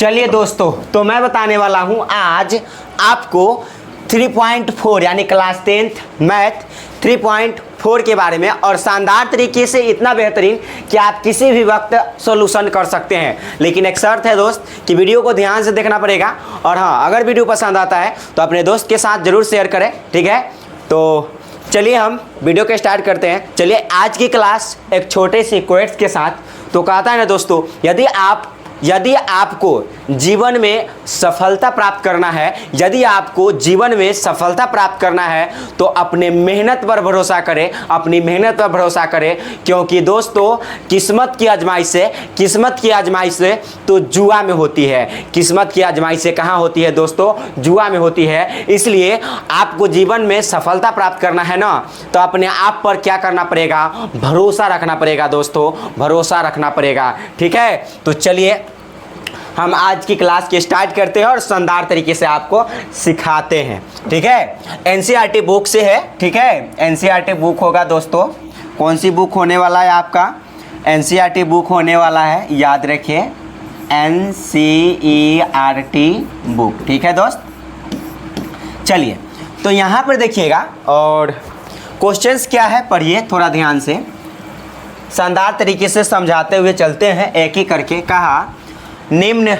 चलिए दोस्तों, तो मैं बताने वाला हूं आज आपको 3.4 यानी क्लास 10th मैथ 3.4 के बारे में, और शानदार तरीके से इतना बेहतरीन कि आप किसी भी वक्त सॉल्यूशन कर सकते हैं। लेकिन एक शर्त है दोस्त कि वीडियो को ध्यान से देखना पड़ेगा, और हाँ, अगर वीडियो पसंद आता है तो अपने दोस्त के साथ ज़रूर शेयर करें, ठीक है। तो चलिए हम वीडियो के स्टार्ट करते हैं। चलिए आज की क्लास एक छोटे से क्वेश्चन के साथ। तो कहता है ना दोस्तों, यदि आपको जीवन में सफलता प्राप्त करना है, यदि आपको जीवन में सफलता प्राप्त करना है तो अपने मेहनत पर भरोसा करें, अपनी मेहनत पर भरोसा करें। क्योंकि दोस्तों किस्मत की आजमाइश से तो जुआ में होती है। किस्मत की आजमाइश से कहाँ होती है दोस्तों? जुआ में होती है। इसलिए आपको जीवन में सफलता प्राप्त करना है ना, तो अपने आप पर क्या करना पड़ेगा? भरोसा रखना पड़ेगा दोस्तों, भरोसा रखना पड़ेगा, ठीक है। तो चलिए हम आज की क्लास के स्टार्ट करते हैं और शानदार तरीके से आपको सिखाते हैं, ठीक है। एनसीईआरटी बुक से है, ठीक है। एनसीईआरटी बुक होगा दोस्तों। कौन सी बुक होने वाला है आपका? एनसीईआरटी बुक होने वाला है, याद रखिए, एनसीईआरटी बुक, ठीक है दोस्त। चलिए तो यहाँ पर देखिएगा और क्वेश्चंस क्या है पढ़िए थोड़ा ध्यान से, शानदार तरीके से समझाते हुए चलते हैं एक ही करके। कहा निम्न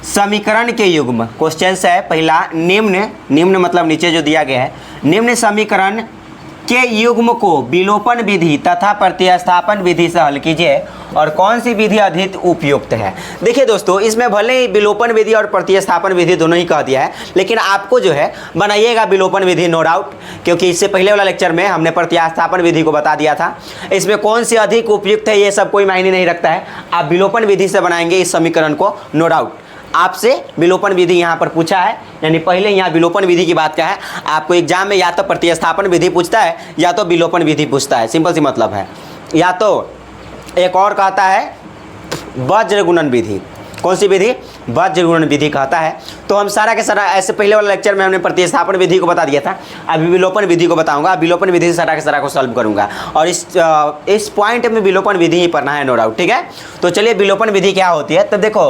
समीकरण के युग्म, क्वेश्चन है पहला, निम्न मतलब नीचे जो दिया गया है, निम्न समीकरण के युग्म को विलोपन विधि तथा प्रतिस्थापन विधि से हल कीजिए और कौन सी विधि अधिक उपयुक्त है। देखिए दोस्तों, इसमें भले ही विलोपन विधि और प्रतिस्थापन विधि दोनों ही कह दिया है, लेकिन आपको जो है बनाइएगा विलोपन विधि, नो डाउट, क्योंकि इससे पहले वाला लेक्चर में हमने प्रतिस्थापन विधि को बता दिया था। इसमें कौन सी अधिक उपयुक्त है ये सब कोई मायने नहीं रखता है, आप विलोपन विधि से बनाएंगे इस समीकरण को, नो डाउट। आपसे विलोपन विधि यहाँ पर पूछा है, यानी पहले यहाँ विलोपन विधि की बात क्या है, आपको एग्जाम में या तो प्रतिस्थापन विधि पूछता है या तो विलोपन विधि पूछता है, सिंपल सी मतलब है। या तो एक और कहता है वज्र गुणन विधि। कौन सी विधि? वज्र गुणन विधि कहता है। तो हम सारा के सारा, ऐसे पहले वाला लेक्चर में हमने प्रतिस्थापन विधि को बता दिया था, अभी विलोपन विधि को बताऊंगा। विलोपन विधि से सारा के सारा को सॉल्व करूंगा, और इस पॉइंट में विलोपन विधि ही पढ़ना है, नो डाउट, ठीक है। तो चलिए विलोपन विधि क्या होती है, तो देखो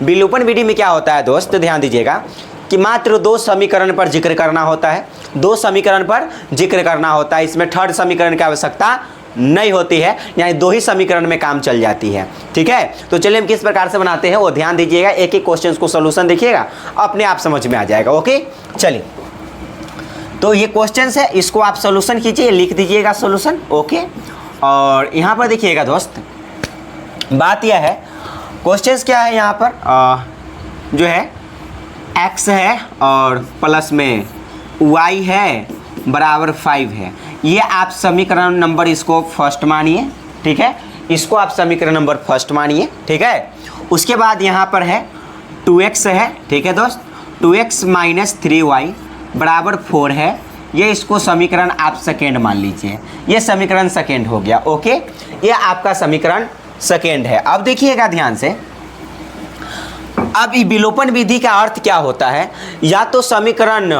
विलोपन विधि में क्या होता है दोस्त, ध्यान दीजिएगा कि मात्र दो समीकरण पर जिक्र करना होता है, दो समीकरण पर जिक्र करना होता है। इसमें थर्ड समीकरण की आवश्यकता नहीं होती है, यानी दो ही समीकरण में काम चल जाती है, ठीक है। तो चलिए हम किस प्रकार से बनाते हैं वो ध्यान दीजिएगा, एक एक क्वेश्चन को सॉल्यूशन देखिएगा, अपने आप समझ में आ जाएगा, ओके। चलिए तो ये क्वेश्चन है, इसको आप सॉल्यूशन कीजिए, लिख दीजिएगा सॉल्यूशन, ओके। और यहाँ पर देखिएगा दोस्त, बात यह है, क्वेश्चन क्या है यहाँ पर, जो है x है और प्लस में y है बराबर 5 है। ये आप समीकरण नंबर इसको फर्स्ट मानिए, ठीक है, इसको आप समीकरण नंबर फर्स्ट मानिए, ठीक है। उसके बाद यहाँ पर है 2x है, ठीक है दोस्त, 2x माइनस 3y बराबर 4 है। ये इसको समीकरण आप सेकेंड मान लीजिए, ये समीकरण सेकेंड हो गया, ओके। ये आपका समीकरण सेकेंड है। अब देखिएगा ध्यान से, अब विलोपन विधि का अर्थ क्या होता है, या तो समीकरण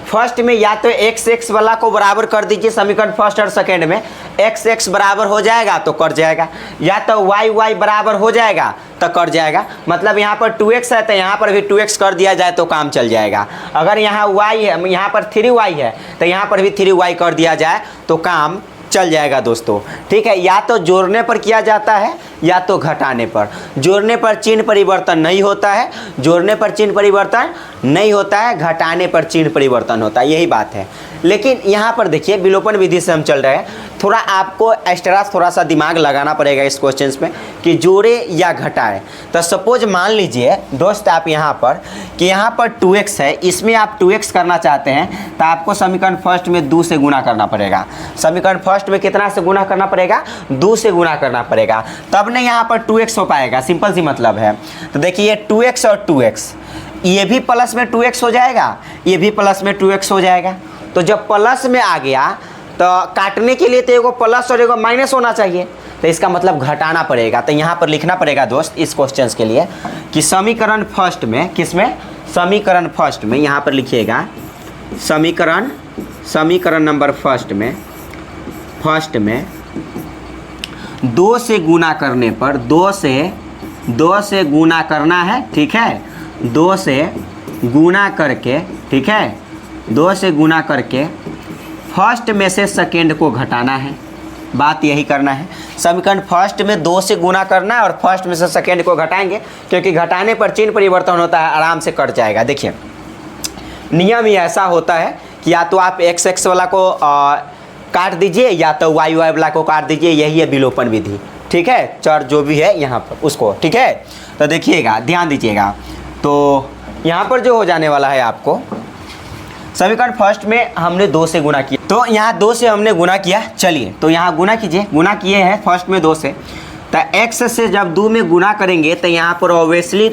फर्स्ट में या तो x वाला को बराबर कर दीजिए, समीकरण फर्स्ट और सेकेंड में x बराबर हो जाएगा तो कर जाएगा, या तो y बराबर हो जाएगा तो कर जाएगा। मतलब यहाँ पर 2x है तो यहाँ पर भी 2x कर दिया जाए तो काम चल जाएगा। अगर यहाँ y है, यहाँ पर 3y है तो यहाँ पर भी 3y कर दिया जाए तो काम चल जाएगा दोस्तों, ठीक है। या तो जोड़ने पर किया जाता है या तो घटाने पर। जोड़ने पर चिन्ह परिवर्तन नहीं होता है, जोड़ने पर चिन्ह परिवर्तन नहीं होता है, घटाने पर चिन्ह परिवर्तन होता है, यही बात है। लेकिन यहाँ पर देखिए विलोपन विधि से हम चल रहे हैं, थोड़ा आपको एक्स्ट्रा थोड़ा सा दिमाग लगाना पड़ेगा इस क्वेश्चन में कि जोड़े या घटाए। तो सपोज मान लीजिए दोस्त आप यहाँ पर कि यहाँ पर 2x है, इसमें आप 2x करना चाहते हैं तो आपको समीकरण फर्स्ट में 2 से गुणा करना पड़ेगा। समीकरण फर्स्ट में कितना से गुणा करना पड़ेगा? 2 से गुणा करना पड़ेगा, तब नहीं यहाँ पर 2x हो पाएगा, सिंपल सी मतलब है। तो देखिए 2x और 2x, ये भी प्लस में 2x हो जाएगा, ये भी प्लस में 2x हो जाएगा। तो जब प्लस में आ गया तो काटने के लिए तो एगो प्लस और एगो माइनस होना चाहिए, तो इसका मतलब घटाना पड़ेगा। तो यहाँ पर लिखना पड़ेगा दोस्त इस क्वेश्चन के लिए कि समीकरण फर्स्ट में, किसमें? समीकरण फर्स्ट में, यहाँ पर लिखिएगा समीकरण नंबर फर्स्ट में 2 से गुणा करने पर, 2 से 2 से गुना करना है, ठीक है, 2 से गुना करके, ठीक है, 2 से गुना करके फर्स्ट में से सेकेंड को घटाना है। बात यही करना है, समीकरण फर्स्ट में 2 से गुना करना है और फर्स्ट में से सेकेंड को घटाएंगे, क्योंकि घटाने पर चिन्ह परिवर्तन होता है, आराम से कट जाएगा। देखिए नियम ही ऐसा होता है कि या तो आप एक्स एक्स वाला को काट दीजिए या तो वाई वाई वाला को काट दीजिए, यही है विलोपन विधि, ठीक है, चर जो भी है यहाँ पर उसको, ठीक है। तो देखिएगा, ध्यान दीजिएगा, तो यहाँ पर जो हो जाने वाला है आपको, समीकरण फर्स्ट में हमने 2 से गुना किया, तो यहाँ 2 से हमने गुना किया। चलिए तो यहाँ गुना कीजिए, गुना किए हैं फर्स्ट में 2 से, तो x से जब 2 में गुना करेंगे तो यहाँ पर ऑब्वियसली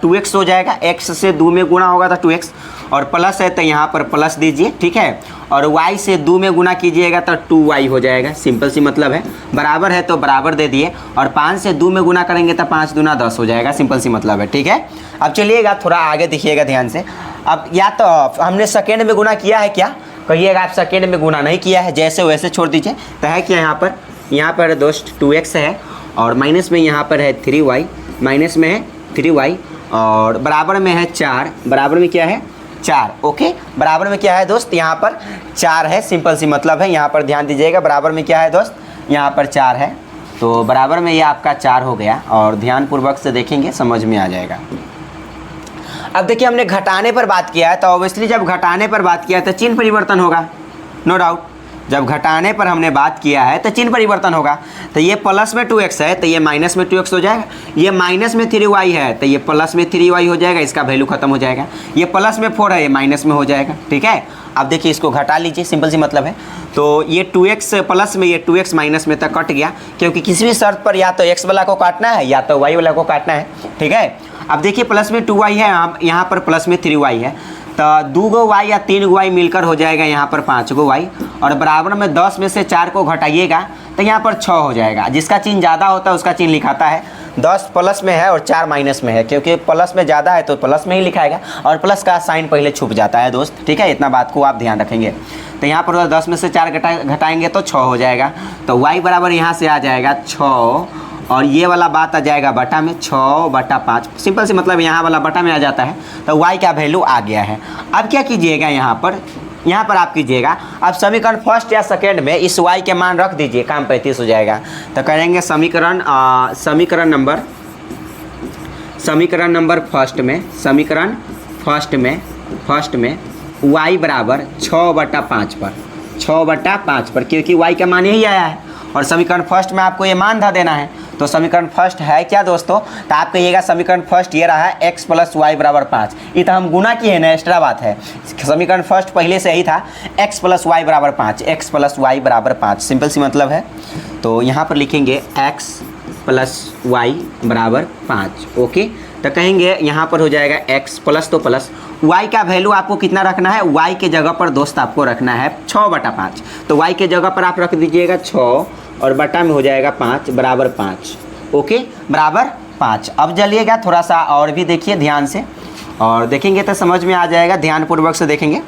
2x हो जाएगा, x से 2 में गुना होगा तो 2x, और प्लस है तो यहाँ पर प्लस दीजिए, ठीक है, और y से 2 में गुना कीजिएगा तो 2y हो जाएगा, सिंपल सी मतलब है। बराबर है तो बराबर दे दिए, और 5 से 2 में गुना करेंगे तो 5 दूना 10 हो जाएगा, सिंपल सी मतलब है, ठीक है। अब चलिएगा थोड़ा आगे देखिएगा ध्यान से। अब या तो हमने सेकेंड में गुना किया है क्या, कहिएगा आप सेकेंड में गुना नहीं किया है, जैसे वैसे छोड़ दीजिए। तो है क्या यहाँ पर दोस्त 2x है, और माइनस में यहाँ पर है 3y, माइनस में है 3y, और बराबर में है 4, बराबर में क्या है 4, ओके, बराबर में क्या है दोस्त, यहाँ पर 4 है, सिंपल सी मतलब है। यहाँ पर ध्यान दीजिएगा, बराबर में क्या है दोस्त, यहाँ पर 4 है, तो बराबर में ये आपका 4 हो गया, और ध्यानपूर्वक से देखेंगे समझ में आ जाएगा। अब देखिए हमने घटाने पर बात किया है, तो ऑब्वियसली जब घटाने पर बात किया है तो चिन्ह परिवर्तन होगा, नो डाउट। जब घटाने पर हमने बात किया है तो चिन्ह परिवर्तन होगा, तो ये प्लस में 2x है तो ये माइनस में 2x हो जाएगा, ये माइनस में 3y है तो ये प्लस में 3y हो जाएगा, इसका वैल्यू खत्म हो जाएगा, ये प्लस में 4 है ये माइनस में हो जाएगा, ठीक है। अब देखिए इसको घटा लीजिए, सिंपल सी मतलब है, तो ये 2x प्लस में ये 2x माइनस में तक कट गया, क्योंकि किसी भी शर्त पर या तो x वाला को काटना है या तो y वाला को काटना है, ठीक है। अब देखिए प्लस में 2y है, यहाँ पर प्लस में 3y है, तो 2 गो y या 3 गो y मिलकर हो जाएगा यहाँ पर 5 गो y, और बराबर में 10 में से 4 को घटाइएगा तो यहाँ पर 6 हो जाएगा। जिसका चिन्ह ज़्यादा होता है उसका चिन्ह लिखाता है, 10 प्लस में है और 4 माइनस में है, क्योंकि प्लस में ज़्यादा है तो प्लस में ही लिखाएगा, और प्लस का साइन पहले छुप जाता है दोस्त, ठीक है, इतना बात को आप ध्यान रखेंगे। तो यहाँ पर 10 में से 4 घटाएंगे तो 6 हो जाएगा, तो y बराबर यहाँ से आ जाएगा 6, और ये वाला बात आ जाएगा बटा में 6/5, सिंपल से मतलब यहाँ वाला बटा में आ जाता है, तो y का वैल्यू आ गया है। अब क्या कीजिएगा, यहाँ पर आप कीजिएगा, अब समीकरण फर्स्ट या सेकेंड में इस y के मान रख दीजिए, काम 35 हो जाएगा। तो करेंगे समीकरण नंबर फर्स्ट में y बराबर 6/5 पर, 6/5 पर, क्योंकि y का मान यही आया है, और समीकरण फर्स्ट में आपको ये मान था देना है। तो समीकरण फर्स्ट है क्या दोस्तों, तो आप कहिएगा समीकरण फर्स्ट ये रहा है x + y = 5, ये तो हम गुना किए ना, एक्स्ट्रा बात है। समीकरण फर्स्ट पहले से ही था x + y = 5, x + y = 5, simple सी मतलब है। तो यहाँ पर लिखेंगे x + y = 5, ओके। तो कहेंगे यहाँ पर हो जाएगा x प्लस तो प्लस, y का वैल्यू आपको कितना रखना है, y के जगह पर दोस्त आपको रखना है 6/5, तो y के जगह पर आप रख दीजिएगा 6, और बटा में हो जाएगा 5 बराबर 5, ओके, बराबर 5। अब चलिएगा थोड़ा सा और भी देखिए ध्यान से, और देखेंगे तो समझ में आ जाएगा, ध्यानपूर्वक से देखेंगे,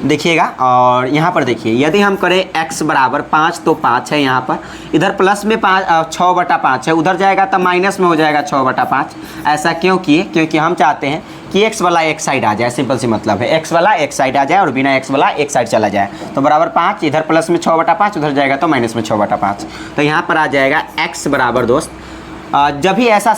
देखिएगा। और यहाँ पर देखिए, यदि हम करें x बराबर 5 तो 5 है यहाँ पर, इधर प्लस में 6/5 है, उधर जाएगा तो माइनस में हो जाएगा 6/5। ऐसा क्यों किए, क्योंकि हम चाहते हैं कि x वाला एक साइड आ जाए, सिंपल सी मतलब है, x वाला एक साइड आ जाए और बिना x वाला एक साइड चला जाए। तो बराबर 5, इधर प्लस में 6/5, उधर जाएगा तो माइनस में 6/5। तो यहाँ पर आ जाएगा x बराबर दोस्त, जब भी ऐसा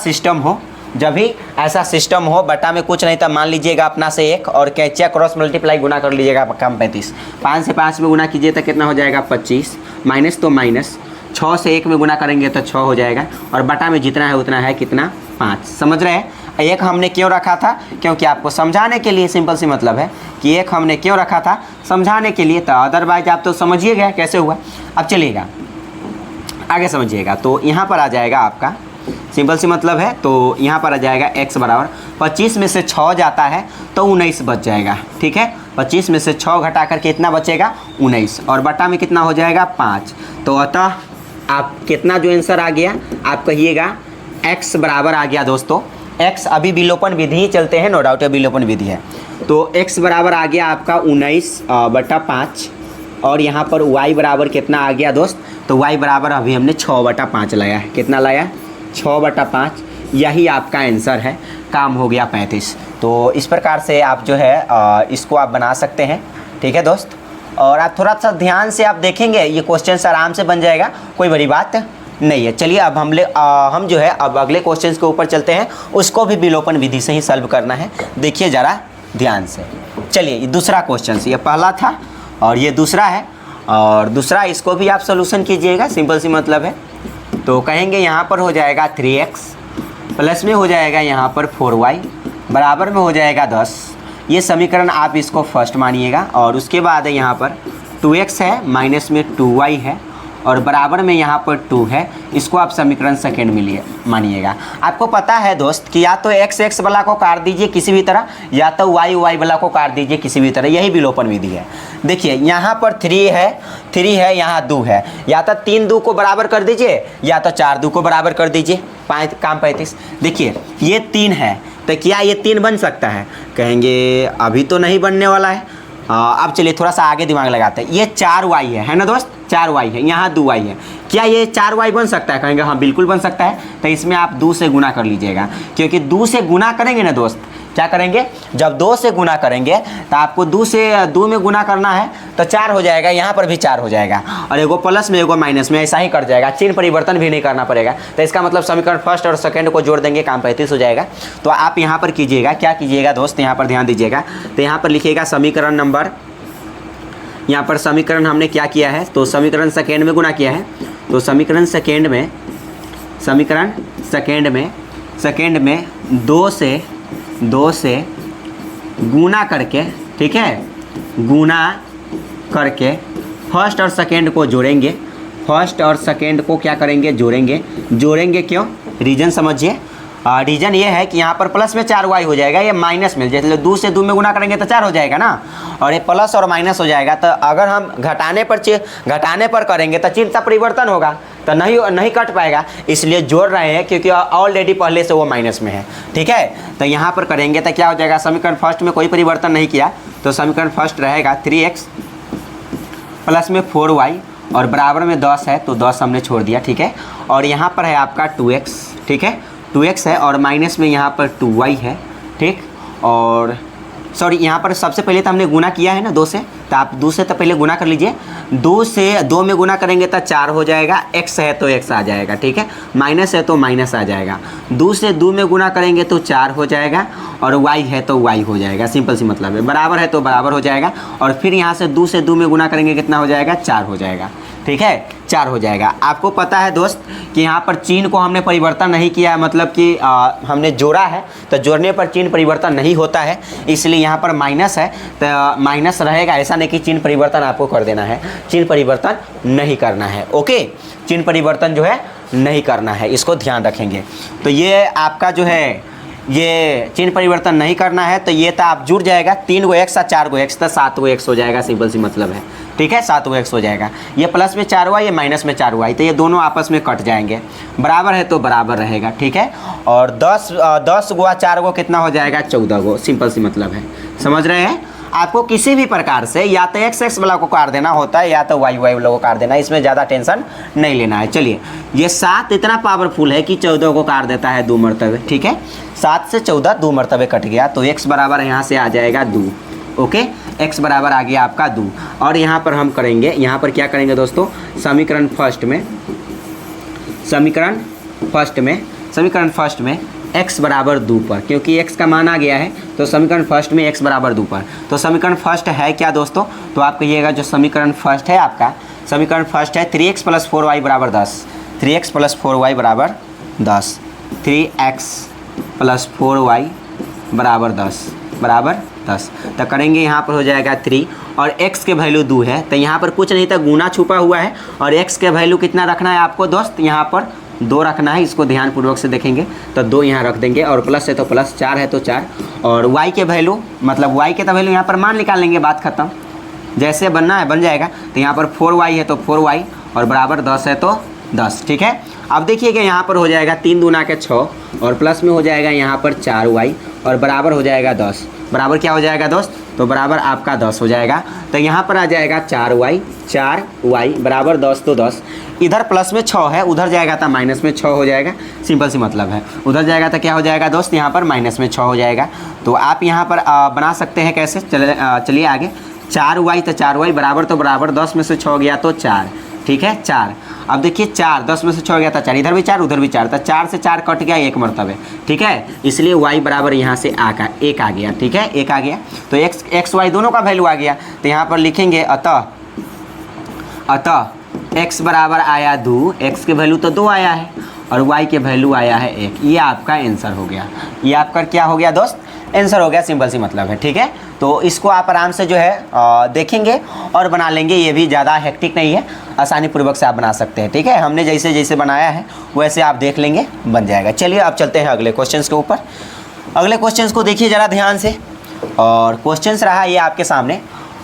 सिस्टम हो बटा में कुछ नहीं, तब मान लीजिएगा अपना से 1 और कैचिया क्रॉस मल्टीप्लाई गुना कर लीजिएगा, कम 35, 5 से 5 में गुना कीजिए तो कितना हो जाएगा 25, माइनस तो माइनस, 6 से 1 में गुना करेंगे तो 6 हो जाएगा, और बटा में जितना है उतना है कितना 5, समझ रहे हैं। एक हमने क्यों रखा था, क्योंकि आपको समझाने के लिए, सिंपल सी मतलब है कि एक हमने क्यों रखा था, समझाने के लिए, तो अदरवाइज आप तो समझिए गए कैसे हुआ। अब चलिएगा आगे समझिएगा, तो यहाँ पर आ जाएगा आपका, सिंपल सी मतलब है, तो यहाँ पर आ जाएगा x बराबर 25 में से 6 जाता है तो 19 बच जाएगा, ठीक है। 25 में से 6 घटा करके इतना बचेगा 19, और बटा में कितना हो जाएगा 5। तो अतः आप कितना जो आंसर आ गया, आप कहिएगा x बराबर आ गया दोस्तों, x अभी विलोपन विधि ही चलते हैं, नो डाउट विलोपन विधि है, तो x बराबर आ गया आपका 19/5, और यहाँ पर y बराबर कितना आ गया दोस्त, तो y बराबर अभी हमने 6/5 लाया है, कितना लाया 6/5, यही आपका आंसर है, काम हो गया 35। तो इस प्रकार से आप जो है इसको आप बना सकते हैं, ठीक है दोस्त। और आप थोड़ा सा ध्यान से आप देखेंगे ये क्वेश्चन आराम से बन जाएगा, कोई बड़ी बात नहीं है। चलिए अब हम जो है अब अगले क्वेश्चन के ऊपर चलते हैं, उसको भी विलोपन विधि से ही सॉल्व करना है। देखिए ज़रा ध्यान से। चलिए ये दूसरा क्वेश्चन, ये पहला था और ये दूसरा है, और दूसरा इसको भी आप सोल्यूशन कीजिएगा, सिंपल सी मतलब है। तो कहेंगे यहाँ पर हो जाएगा 3x प्लस में हो जाएगा यहाँ पर 4y बराबर में हो जाएगा 10। ये समीकरण आप इसको फर्स्ट मानिएगा, और उसके बाद यहाँ पर 2x है माइनस में 2y है और बराबर में यहाँ पर 2 है, इसको आप समीकरण सेकेंड में मानिएगा। आपको पता है दोस्त कि या तो x वाला को काट दीजिए किसी भी तरह, या तो y वाला को काट दीजिए किसी भी तरह, यही विलोपन विधि है। देखिए यहाँ पर 3 है, यहाँ 2 है, या तो 3 2 को बराबर कर दीजिए या तो 4 2 को बराबर कर दीजिए, काम 35। देखिए ये 3 है, तो क्या ये 3 बन सकता है? कहेंगे अभी तो नहीं बनने वाला है। अब चलिए थोड़ा सा आगे दिमाग लगाते हैं। ये 4y है ना दोस्त, 4y है, यहाँ 2y है, क्या ये 4y बन सकता है? कहेंगे हाँ बिल्कुल बन सकता है। तो इसमें आप 2 से गुना कर लीजिएगा, क्योंकि 2 से गुना करेंगे ना दोस्त, क्या करेंगे, जब 2 से गुना करेंगे तो आपको 2 से 2 में गुना करना है तो 4 हो जाएगा, यहाँ पर भी 4 हो जाएगा, और एगो प्लस में एगो माइनस में, ऐसा ही कर जाएगा, चिन्ह परिवर्तन भी नहीं करना पड़ेगा। तो इसका मतलब समीकरण फर्स्ट और सेकंड को जोड़ देंगे, काम 35 हो जाएगा। तो आप यहाँ पर कीजिएगा, क्या कीजिएगा दोस्त, यहाँ पर ध्यान दीजिएगा। तो यहाँ पर लिखिएगा समीकरण नंबर, यहाँ पर समीकरण हमने क्या किया है, तो समीकरण सेकेंड में गुना किया है। तो समीकरण सेकेंड में 2 से गुना करके, ठीक है, गुना करके फर्स्ट और सेकेंड को जोड़ेंगे। फर्स्ट और सेकेंड को क्या करेंगे, जोड़ेंगे क्यों, रीजन समझिए। रीजन ये है कि यहाँ पर प्लस में 4y हो जाएगा, ये माइनस में, जैसे 2 से 2 में गुना करेंगे तो 4 हो जाएगा ना, और ये प्लस और माइनस हो जाएगा। तो अगर हम घटाने पर करेंगे तो चिन्ह का परिवर्तन होगा, तो नहीं कट पाएगा, इसलिए जोड़ रहे हैं क्योंकि ऑलरेडी पहले से वो माइनस में है, ठीक है। तो यहाँ पर करेंगे तो क्या हो जाएगा, समीकरण फर्स्ट में कोई परिवर्तन नहीं किया, तो समीकरण फर्स्ट रहेगा 3x प्लस में 4y और बराबर में 10 है, तो 10 हमने छोड़ दिया, ठीक है। और यहाँ पर है आपका 2x, ठीक है, 2x है और माइनस में यहाँ पर 2y है, ठीक। और सॉरी, यहाँ पर सबसे पहले तो हमने गुना किया है ना 2 से, तो आप 2 से तो पहले गुना कर लीजिए। 2 से 2 में गुना करेंगे तो 4 हो जाएगा, x है तो x आ जाएगा, ठीक है, माइनस है तो माइनस आ जाएगा। 2 से 2 में गुना करेंगे तो 4 हो जाएगा, और y है तो y हो जाएगा, सिंपल सी मतलब है। बराबर है तो बराबर हो जाएगा, और फिर यहाँ से 2 से 2 में गुना करेंगे कितना हो जाएगा, 4 हो जाएगा, ठीक है, 4 हो जाएगा। आपको पता है दोस्त कि यहाँ पर चिन्ह को हमने परिवर्तन नहीं किया है, मतलब कि हमने जोड़ा है, तो जोड़ने पर चिन्ह परिवर्तन नहीं होता है, इसलिए यहाँ पर माइनस है तो माइनस रहेगा। ऐसा नहीं कि चिन्ह परिवर्तन आपको कर देना है, चिन्ह परिवर्तन नहीं करना है, ओके, चिन्ह परिवर्तन जो है नहीं करना है, इसको ध्यान रखेंगे। तो ये आपका जो है ये चिन्ह परिवर्तन नहीं करना है, तो ये तो आप जुड़ जाएगा, 3 गो x और 4 गो x, तो 7 गो x हो जाएगा, सिंपल सी मतलब है, ठीक है, 7 गो x हो जाएगा। ये प्लस में 4y, ये माइनस में 4y, तो ये दोनों आपस में कट जाएंगे, बराबर है तो बराबर रहेगा, ठीक है। और 10 गो 4 गो कितना हो जाएगा, 14 गो, सिंपल सी मतलब है, समझ रहे हैं। आपको किसी भी प्रकार से या तो x वाला को काट देना होता है या तो y वाला को काट देना है, इसमें ज़्यादा टेंशन नहीं लेना है। चलिए ये 7 इतना पावरफुल है कि 14 को काट देता है 2 मरतबे, ठीक है, 7 से 14 2 मरतबे कट गया, तो x बराबर यहाँ से आ जाएगा 2, ओके, x बराबर आ गया आपका 2। और यहाँ पर हम करेंगे, यहाँ पर क्या करेंगे दोस्तों, समीकरण फर्स्ट में x बराबर 2 पर, क्योंकि x का मान आ गया है, तो समीकरण फर्स्ट में x बराबर 2 पर। तो समीकरण फर्स्ट है क्या दोस्तों, तो आप कहिएगा जो समीकरण फर्स्ट है आपका, समीकरण फर्स्ट है 3x प्लस 4y बराबर 10, 3x प्लस 4y बराबर 10, 3x प्लस 4y बराबर 10, तो करेंगे यहाँ पर हो जाएगा 3, और x के वैल्यू 2 है, तो यहाँ पर कुछ नहीं था, गुना छुपा हुआ है, और x के वैल्यू कितना रखना है आपको दोस्त, यहाँ पर 2 रखना है, इसको ध्यानपूर्वक से देखेंगे तो 2 यहाँ रख देंगे, और प्लस है तो प्लस, 4 है तो 4, और y के वैल्यू मतलब y के तो वैल्यू यहाँ पर मान निकाल लेंगे, बात खत्म, जैसे बनना है बन जाएगा। तो यहाँ पर 4y है तो 4y और बराबर 10 है तो 10, ठीक है। अब देखिएगा यहाँ पर हो जाएगा 3 दूना के 6 और प्लस में हो जाएगा यहाँ पर 4y और बराबर हो जाएगा 10। बराबर क्या हो जाएगा दोस्त? तो बराबर आपका 10 हो जाएगा। तो यहाँ पर आ जाएगा 4y बराबर 10, तो 10 इधर प्लस में 6 है, उधर जाएगा तो माइनस में 6 हो जाएगा। सिंपल सी मतलब है, उधर जाएगा तो क्या हो जाएगा दोस्त? यहाँ पर माइनस में 6 हो जाएगा। तो आप यहाँ पर बना सकते हैं कैसे? चलिए आगे। 4y तो 4y बराबर तो बराबर 10 में से 6 गया तो 4, ठीक है 4। अब देखिए 4 10 में से 6 गया था 4, इधर भी 4 उधर भी 4, तो 4 से 4 कट गया एक मरतबे, ठीक है। इसलिए y बराबर यहाँ से 1 आ गया, ठीक है 1 आ गया। तो x y दोनों का वैल्यू आ गया। तो यहाँ पर लिखेंगे अतः x बराबर आया 2, x के वैल्यू तो 2 आया है और y के वैल्यू आया है 1। ये आपका आंसर हो गया। ये आपका क्या हो गया दोस्त? आंसर हो गया। सिंपल सी मतलब है, ठीक है। तो इसको आप आराम से जो है देखेंगे और बना लेंगे। ये भी ज़्यादा हेक्टिक नहीं है, आसानी पूर्वक से आप बना सकते हैं, ठीक है। हमने जैसे जैसे बनाया है वैसे आप देख लेंगे, बन जाएगा। चलिए अब चलते हैं अगले क्वेश्चंस के ऊपर। अगले क्वेश्चंस को देखिए ज़रा ध्यान से। और क्वेश्चंस रहा ये आपके सामने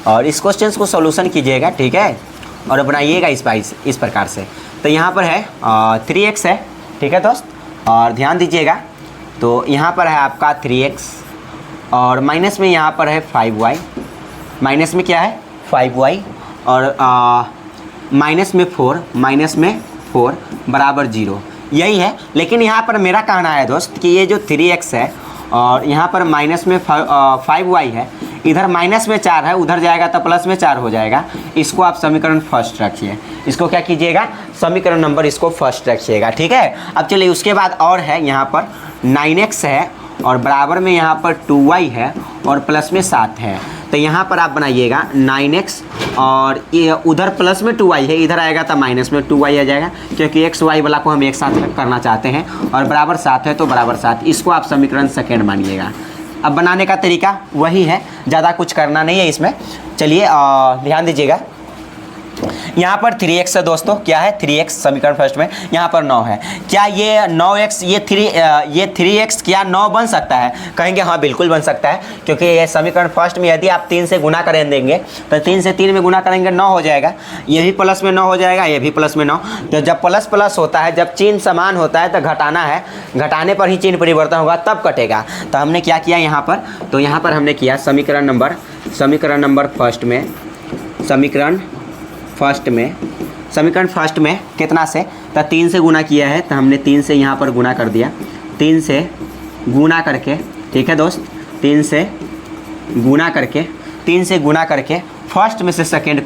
और इस क्वेश्चंस को सोल्यूशन कीजिएगा, ठीक है, और बनाइएगा इस प्रकार से। तो यहाँ पर है 3x है, ठीक है दोस्त, और ध्यान दीजिएगा। तो यहाँ पर है आपका 3x और माइनस में यहाँ पर है 5y, माइनस में क्या है 5y और माइनस में 4 बराबर 0, यही है। लेकिन यहाँ पर मेरा कहना है दोस्त कि ये जो 3x है और यहाँ पर माइनस में 5y है, इधर माइनस में 4 है, उधर जाएगा तो प्लस में 4 हो जाएगा। इसको आप समीकरण फर्स्ट रखिए। इसको क्या कीजिएगा? समीकरण नंबर इसको फर्स्ट रखिएगा, ठीक है। अब चलिए उसके बाद और है यहाँ पर 9x है और बराबर में यहाँ पर 2y है और प्लस में 7 है। तो यहाँ पर आप बनाइएगा 9x और ये उधर प्लस में 2y है, इधर आएगा तो माइनस में 2y आ जाएगा, क्योंकि x y वाला को हम एक साथ करना चाहते हैं। और बराबर 7 है तो बराबर 7, इसको आप समीकरण सेकेंड मानिएगा। अब बनाने का तरीका वही है, ज़्यादा कुछ करना नहीं है इसमें। चलिए ध्यान दीजिएगा। यहाँ पर 3x है दोस्तों, क्या है 3x समीकरण फर्स्ट में, यहाँ पर 9 है। क्या ये 9x ये 3x क्या 9 बन सकता है? कहेंगे हाँ बिल्कुल बन सकता है, क्योंकि ये समीकरण फर्स्ट में यदि आप 3 से गुना करें देंगे तो 3 से 3 में गुना करेंगे 9 हो जाएगा। ये भी प्लस में 9 हो जाएगा, ये भी प्लस में 9। तो जब प्लस प्लस होता है, जब चिन्ह समान होता है तो घटाना है, घटाने पर ही चिन्ह परिवर्तन होगा तब कटेगा। तो हमने क्या किया यहाँ पर? तो यहाँ पर हमने किया समीकरण नंबर फर्स्ट में समीकरण फर्स्ट में कितना से? तो 3 से गुना किया है, तो हमने 3 से यहाँ पर गुना कर दिया। 3 से गुना करके, ठीक है दोस्त, 3 से गुना करके फर्स्ट में से सेकेंड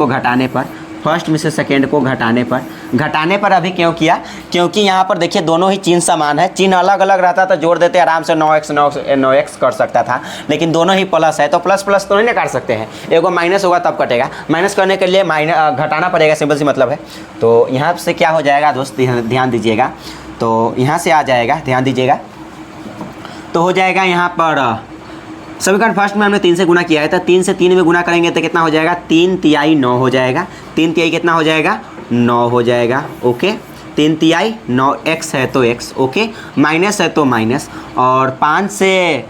को घटाने पर अभी क्यों किया? क्योंकि यहाँ पर देखिए दोनों ही चिन्ह समान है। चिन्ह अलग अलग रहता तो जोड़ देते आराम से 9x कर सकता था, लेकिन दोनों ही प्लस है तो प्लस प्लस तो नहीं ना काट सकते हैं। एगो माइनस होगा तब कटेगा, माइनस करने के लिए घटाना पड़ेगा, सिंपल सी मतलब है। तो यहाँ से क्या हो जाएगा दोस्त? ध्यान दीजिएगा। तो यहाँ से आ जाएगा, ध्यान दीजिएगा। तो हो जाएगा यहाँ पर समीकरण फर्स्ट में हमने 3 से गुना किया है, तो 3 से 3 में गुना करेंगे तो कितना हो जाएगा? 3 तिहाई 9 हो जाएगा। 3 तिहाई कितना हो जाएगा? 9 हो जाएगा, ओके। 3 तिहाई 9, x है तो x, ओके, माइनस है तो माइनस, और 5 से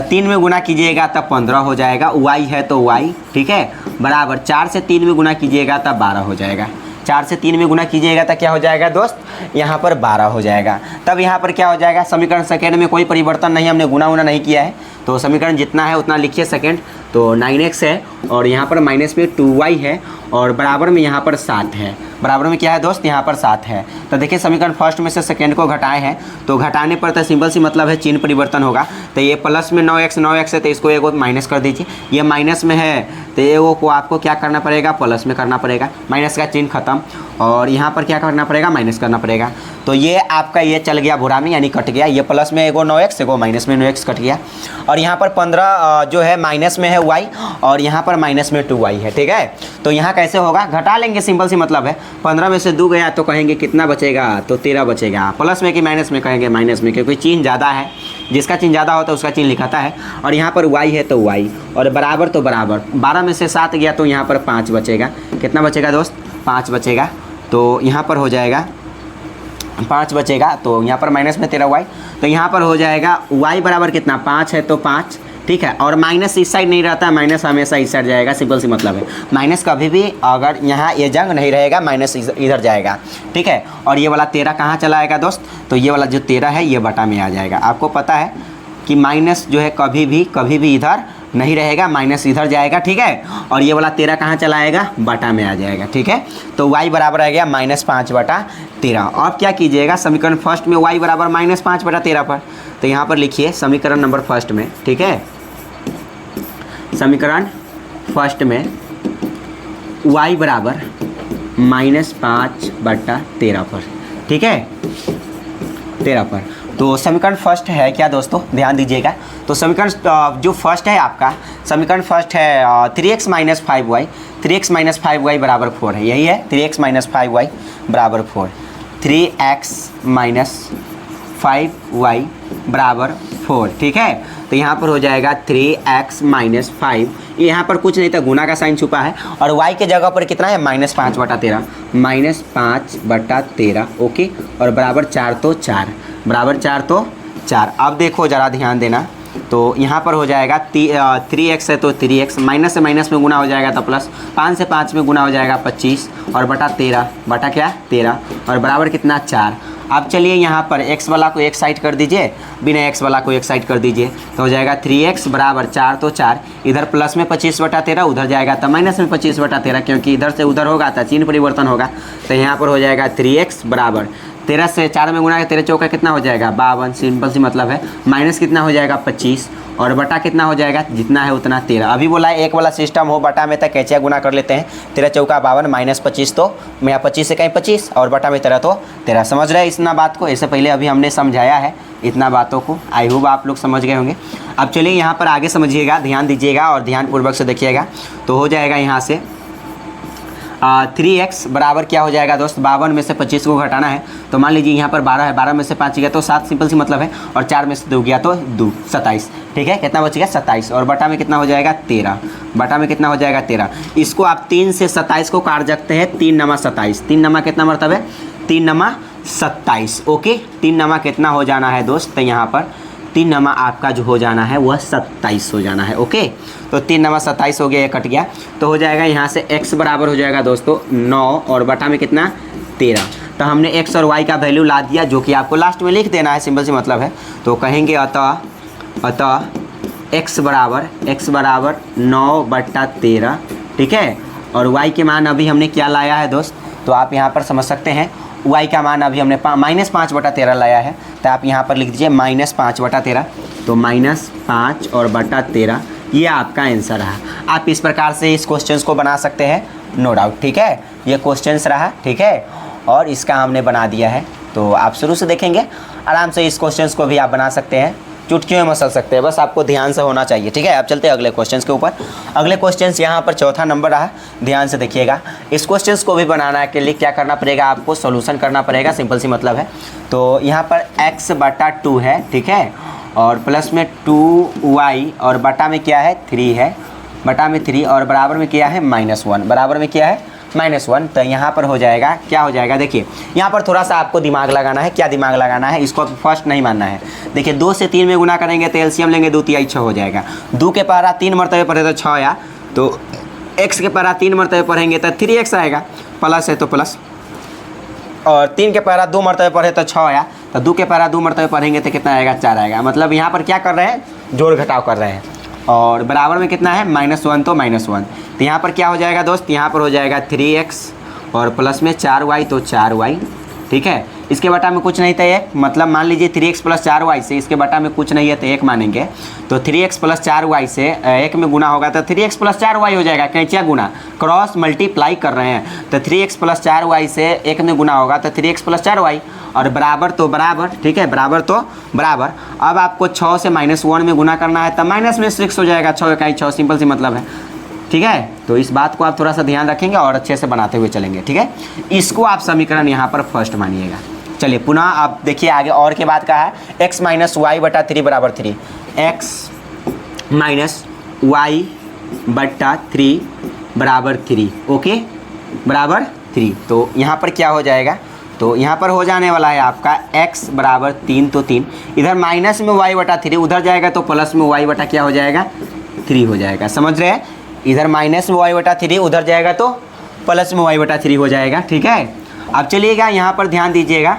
3 में गुना कीजिएगा तब 15 हो जाएगा, y है तो y, ठीक है, बराबर 4 से 3 में गुना कीजिएगा तब 12 हो जाएगा। 4 से 3 में गुना कीजिएगा तो क्या हो जाएगा दोस्त? यहाँ पर 12 हो जाएगा। तब यहाँ पर क्या हो जाएगा? समीकरण सेकेंड में कोई परिवर्तन नहीं, हमने गुना उना नहीं किया है, तो समीकरण जितना है उतना लिखिए सेकेंड। तो 9x है और यहाँ पर माइनस में 2y है और बराबर में यहाँ पर 7 है। बराबर में क्या है दोस्त? यहाँ पर 7 है। तो देखिए समीकरण फर्स्ट में से सेकेंड को घटाए हैं, तो घटाने पर तो सिंपल सी मतलब है चिन्ह परिवर्तन होगा। तो ये प्लस में 9x है तो इसको एगो माइनस कर दीजिए। ये माइनस में है तो एगो को आपको क्या करना पड़ेगा? प्लस में करना पड़ेगा, माइनस का चिन्ह खत्म, और यहाँ पर क्या करना पड़ेगा? माइनस करना पड़ेगा। तो ये आपका ये चल गया भूरा में, यानी कट गया। ये प्लस में एगो 9x एगो माइनस में 9x कट गया। और यहाँ पर 15 जो है माइनस में है y और यहाँ पर माइनस में 2y है, ठीक है। तो यहाँ कैसे होगा? घटा लेंगे, सिंपल सी मतलब है। 15 में से 2 गया तो कहेंगे कितना बचेगा? तो 13 बचेगा। प्लस में कि माइनस में? कहेंगे माइनस में, क्योंकि चिन्ह ज़्यादा है, जिसका चिन्ह ज़्यादा होता है उसका चिन्ह लिखाता है। और यहाँ पर y है तो y और बराबर तो बराबर, 12 में से 7 गया तो यहाँ पर 5 बचेगा। कितना बचेगा दोस्त? 5 बचेगा। तो यहाँ पर हो जाएगा 5 बचेगा, तो यहाँ पर माइनस में 13y, तो यहाँ पर हो जाएगा y बराबर कितना? 5 है तो 5, ठीक है। और माइनस इस साइड नहीं रहता है, माइनस हमेशा इस साइड जाएगा, सिंपल सी मतलब है। माइनस कभी भी अगर यहाँ ये जंग नहीं रहेगा, माइनस इधर जाएगा, ठीक है। और ये वाला 13 कहाँ चला आएगा दोस्त, तो ये वाला जो 13 है ये बटा में आ जाएगा। आपको पता है कि माइनस जो है कभी भी इधर नहीं रहेगा, माइनस इधर जाएगा, ठीक है। और ये वाला 13 कहाँ चला आएगा, बटा में आ जाएगा, ठीक है। तो y बराबर आ गया -5/13। अब क्या कीजिएगा, समीकरण फर्स्ट में y बराबर -5/13 पर, तो यहाँ पर लिखिए समीकरण नंबर फर्स्ट में, ठीक है। समीकरण फर्स्ट में y बराबर -5/13 पर, ठीक है, 13 पर। तो समीकरण फर्स्ट है क्या दोस्तों, ध्यान दीजिएगा। तो समीकरण जो फर्स्ट है आपका, समीकरण फर्स्ट है 3x - 5y, 3x - 5y बराबर 4 है, यही है 3x - 5y बराबर 4, 3x - 5y बराबर 4, ठीक है। तो यहाँ पर हो जाएगा 3x - 5, यहाँ पर कुछ नहीं था, गुना का साइन छुपा है, और y के जगह पर कितना है -5/13, -5/13, ओके। और बराबर 4 तो 4, बराबर 4 तो 4। अब देखो ज़रा ध्यान देना, तो यहाँ पर हो जाएगा 3x है तो 3x, माइनस से माइनस में गुना हो जाएगा तो प्लस, 5 से 5 में गुना हो जाएगा 25, और बटा 13, बटा क्या 13, और बराबर कितना 4। अब चलिए यहाँ पर x वाला को एक साइड कर दीजिए, बिना x वाला को एक साइड कर दीजिए, तो हो जाएगा 3x बराबर 4 तो 4, इधर प्लस में 25/13, उधर जाएगा तो माइनस में 25/13, क्योंकि इधर से उधर होगा तो चिन्ह परिवर्तन होगा। तो यहाँ पर हो जाएगा 3x बराबर 13 से 4 में गुना है, 13 चौका कितना हो जाएगा 52, सिंपल सी मतलब है। माइनस कितना हो जाएगा 25, और बटा कितना हो जाएगा, जितना है उतना 13। अभी बोला है एक वाला सिस्टम हो बटा में, तक कैचिया गुना कर लेते हैं, 13 चौका 52 -25, तो मैं 25 से कहीं 25, और बटा में 13 तो 13। समझ रहे हैं इतना बात को, इससे पहले अभी हमने समझाया है इतना बातों को, आई होप आप लोग समझ गए होंगे। अब चलिए यहाँ पर आगे समझिएगा, ध्यान दीजिएगा और ध्यानपूर्वक से देखिएगा। तो हो जाएगा यहाँ से 3x बराबर क्या हो जाएगा दोस्त, 52 में से 25 को घटाना है, तो मान लीजिए यहाँ पर 12 है, 12 में से 5 गया तो 7, सिंपल सी मतलब है, और 4 में से 2 गया तो 2, 27, ठीक है। कितना बच गया 27, और बटा में कितना हो जाएगा 13, बटा में कितना हो जाएगा 13। इसको आप 3 से 27 को काट सकते हैं, 3 नमा 27, 3 नमा कितना मतलब है 3 नमा 27, ओके। 3 नमा कितना हो जाना है दोस्त, तो यहाँ पर 3 नमा आपका जो हो जाना है वह 27 हो जाना है, ओके। तो 3 नमा 27 हो गया, ये कट गया, तो हो जाएगा यहाँ से x बराबर हो जाएगा दोस्तों 9, और बटा में कितना 13। तो हमने x और y का वैल्यू ला दिया, जो कि आपको लास्ट में लिख देना है, सिंपल सी मतलब है। तो कहेंगे अतः x बराबर 9/13, ठीक है। और y के मान अभी हमने क्या लाया है दोस्त, तो आप यहाँ पर समझ सकते हैं, y का मान अभी हमने -5/13 लाया है, तो आप यहाँ पर लिख दीजिए -5/13, तो -5 और बटा 13, ये आपका आंसर रहा। आप इस प्रकार से इस क्वेश्चंस को बना सकते हैं, नो डाउट, ठीक है। ये क्वेश्चंस रहा, ठीक है, और इसका हमने बना दिया है। तो आप शुरू से देखेंगे, आराम से इस क्वेश्चंस को भी आप बना सकते हैं, चुटकियों में मसल सकते हैं, बस आपको ध्यान से होना चाहिए, ठीक है। अब चलते हैं अगले क्वेश्चंस के ऊपर। अगले क्वेश्चंस यहाँ पर चौथा नंबर रहा, ध्यान से देखिएगा। इस क्वेश्चंस को भी बनाना के लिए क्या करना पड़ेगा, आपको सॉल्यूशन करना पड़ेगा, सिंपल सी मतलब है। तो यहाँ पर x/2 है, ठीक है, और प्लस में 2y, और बटा में क्या है 3 है, बटा में 3, और बराबर में क्या है -1, बराबर में क्या है -1। तो यहाँ पर हो जाएगा, क्या हो जाएगा, देखिए यहाँ पर थोड़ा सा आपको दिमाग लगाना है। क्या दिमाग लगाना है, इसको फर्स्ट नहीं मानना है। देखिए 2 से 3 में गुना करेंगे तो एलसीएम लेंगे, 2 3 6 हो जाएगा। 2 के पहरा 3 मरतबे पढ़े तो 6 आया, तो x के पहरा 3 मरतबे पढ़ेंगे तो 3x आएगा, प्लस है तो प्लस, और 3 के पहरा 2 मरतबे पढ़े तो 6 आया, तो 2 के पहरा 2 मरतबे पढ़ेंगे तो कितना आएगा 4 आएगा। मतलब यहाँ पर क्या कर रहे हैं, जोड़ घटाव कर रहे हैं। और बराबर में कितना है -1, तो -1, तो यहाँ पर क्या हो जाएगा दोस्त, यहाँ पर हो जाएगा 3x, और प्लस में 4y, तो 4y, ठीक है। इसके बटा में कुछ नहीं था 1, मतलब मान लीजिए 3x + 4y से इसके बटा में कुछ नहीं है तो 1 मानेंगे, तो 3x + 4y से 1 में गुना होगा तो 3x + 4y हो जाएगा, कैंचिया गुना, क्रॉस मल्टीप्लाई कर रहे हैं, तो 3x + 4y से 1 में गुना होगा तो 3x + 4y, और बराबर तो बराबर, ठीक है, बराबर तो बराबर। अब आपको 6 से -1 में गुना करना है, तो माइनस में 6 हो जाएगा, 6 इकाई 6, सिंपल सी मतलब है, ठीक है। तो इस बात को आप थोड़ा सा ध्यान रखेंगे और अच्छे से बनाते हुए चलेंगे, ठीक है। इसको आप समीकरण यहाँ पर फर्स्ट मानिएगा। चलिए पुनः आप देखिए आगे, और के बाद कहा है x - y/3 बराबर 3, x - y/3 बराबर 3, ओके, बराबर 3। तो यहाँ पर क्या हो जाएगा, तो यहाँ पर हो जाने वाला है आपका x बराबर 3 तो 3, इधर माइनस में y/3 उधर जाएगा तो प्लस में y/ क्या हो जाएगा 3 हो जाएगा। समझ रहे हैं, इधर माइनस में y/3 उधर जाएगा तो प्लस में y/3 हो जाएगा। ठीक है, अब चलिएगा यहाँ पर ध्यान दीजिएगा,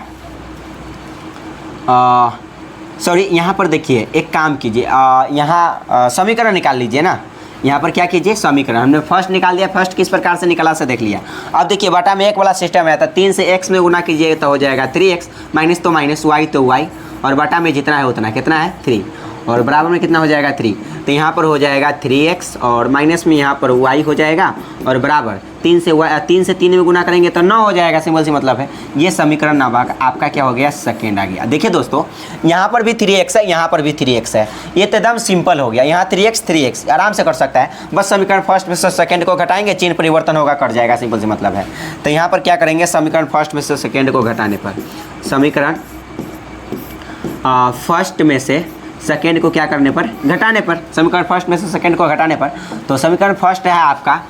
सॉरी यहाँ पर देखिए एक काम कीजिए, यहाँ समीकरण निकाल लीजिए ना। यहाँ पर क्या कीजिए, समीकरण हमने फर्स्ट निकाल दिया। फर्स्ट किस प्रकार से निकाला से देख लिया। अब देखिए बटा में एक वाला सिस्टम है, तो 3 से x में गुना कीजिए तो हो जाएगा 3x, माइनस तो माइनस, y तो y, और बटा में जितना है उतना कितना है 3, और बराबर में कितना हो जाएगा 3। तो यहाँ पर हो जाएगा 3x और माइनस में यहाँ पर y हो जाएगा, और बराबर 3 से 3 में गुना करेंगे तो 9 हो जाएगा। सिंपल सी मतलब है, ये समीकरण नाबाक आपका क्या हो गया, सेकेंड आ गया। देखिए दोस्तों, यहाँ पर भी 3x है, यहाँ पर भी 3x है, ये तो एकदम सिंपल हो गया। यहाँ 3x आराम से कर सकता है, बस समीकरण फर्स्ट में से सेकेंड को घटाएंगे, चिन्ह परिवर्तन होगा, कट जाएगा। सिंपल सी मतलब है। तो यहाँ पर क्या करेंगे, समीकरण फर्स्ट में से सेकेंड को घटाने पर, समीकरण फर्स्ट में से सेकेंड को क्या करने पर, घटाने पर, समीकरण फर्स्ट में से सेकेंड को घटाने पर, तो समीकरण फर्स्ट है आपका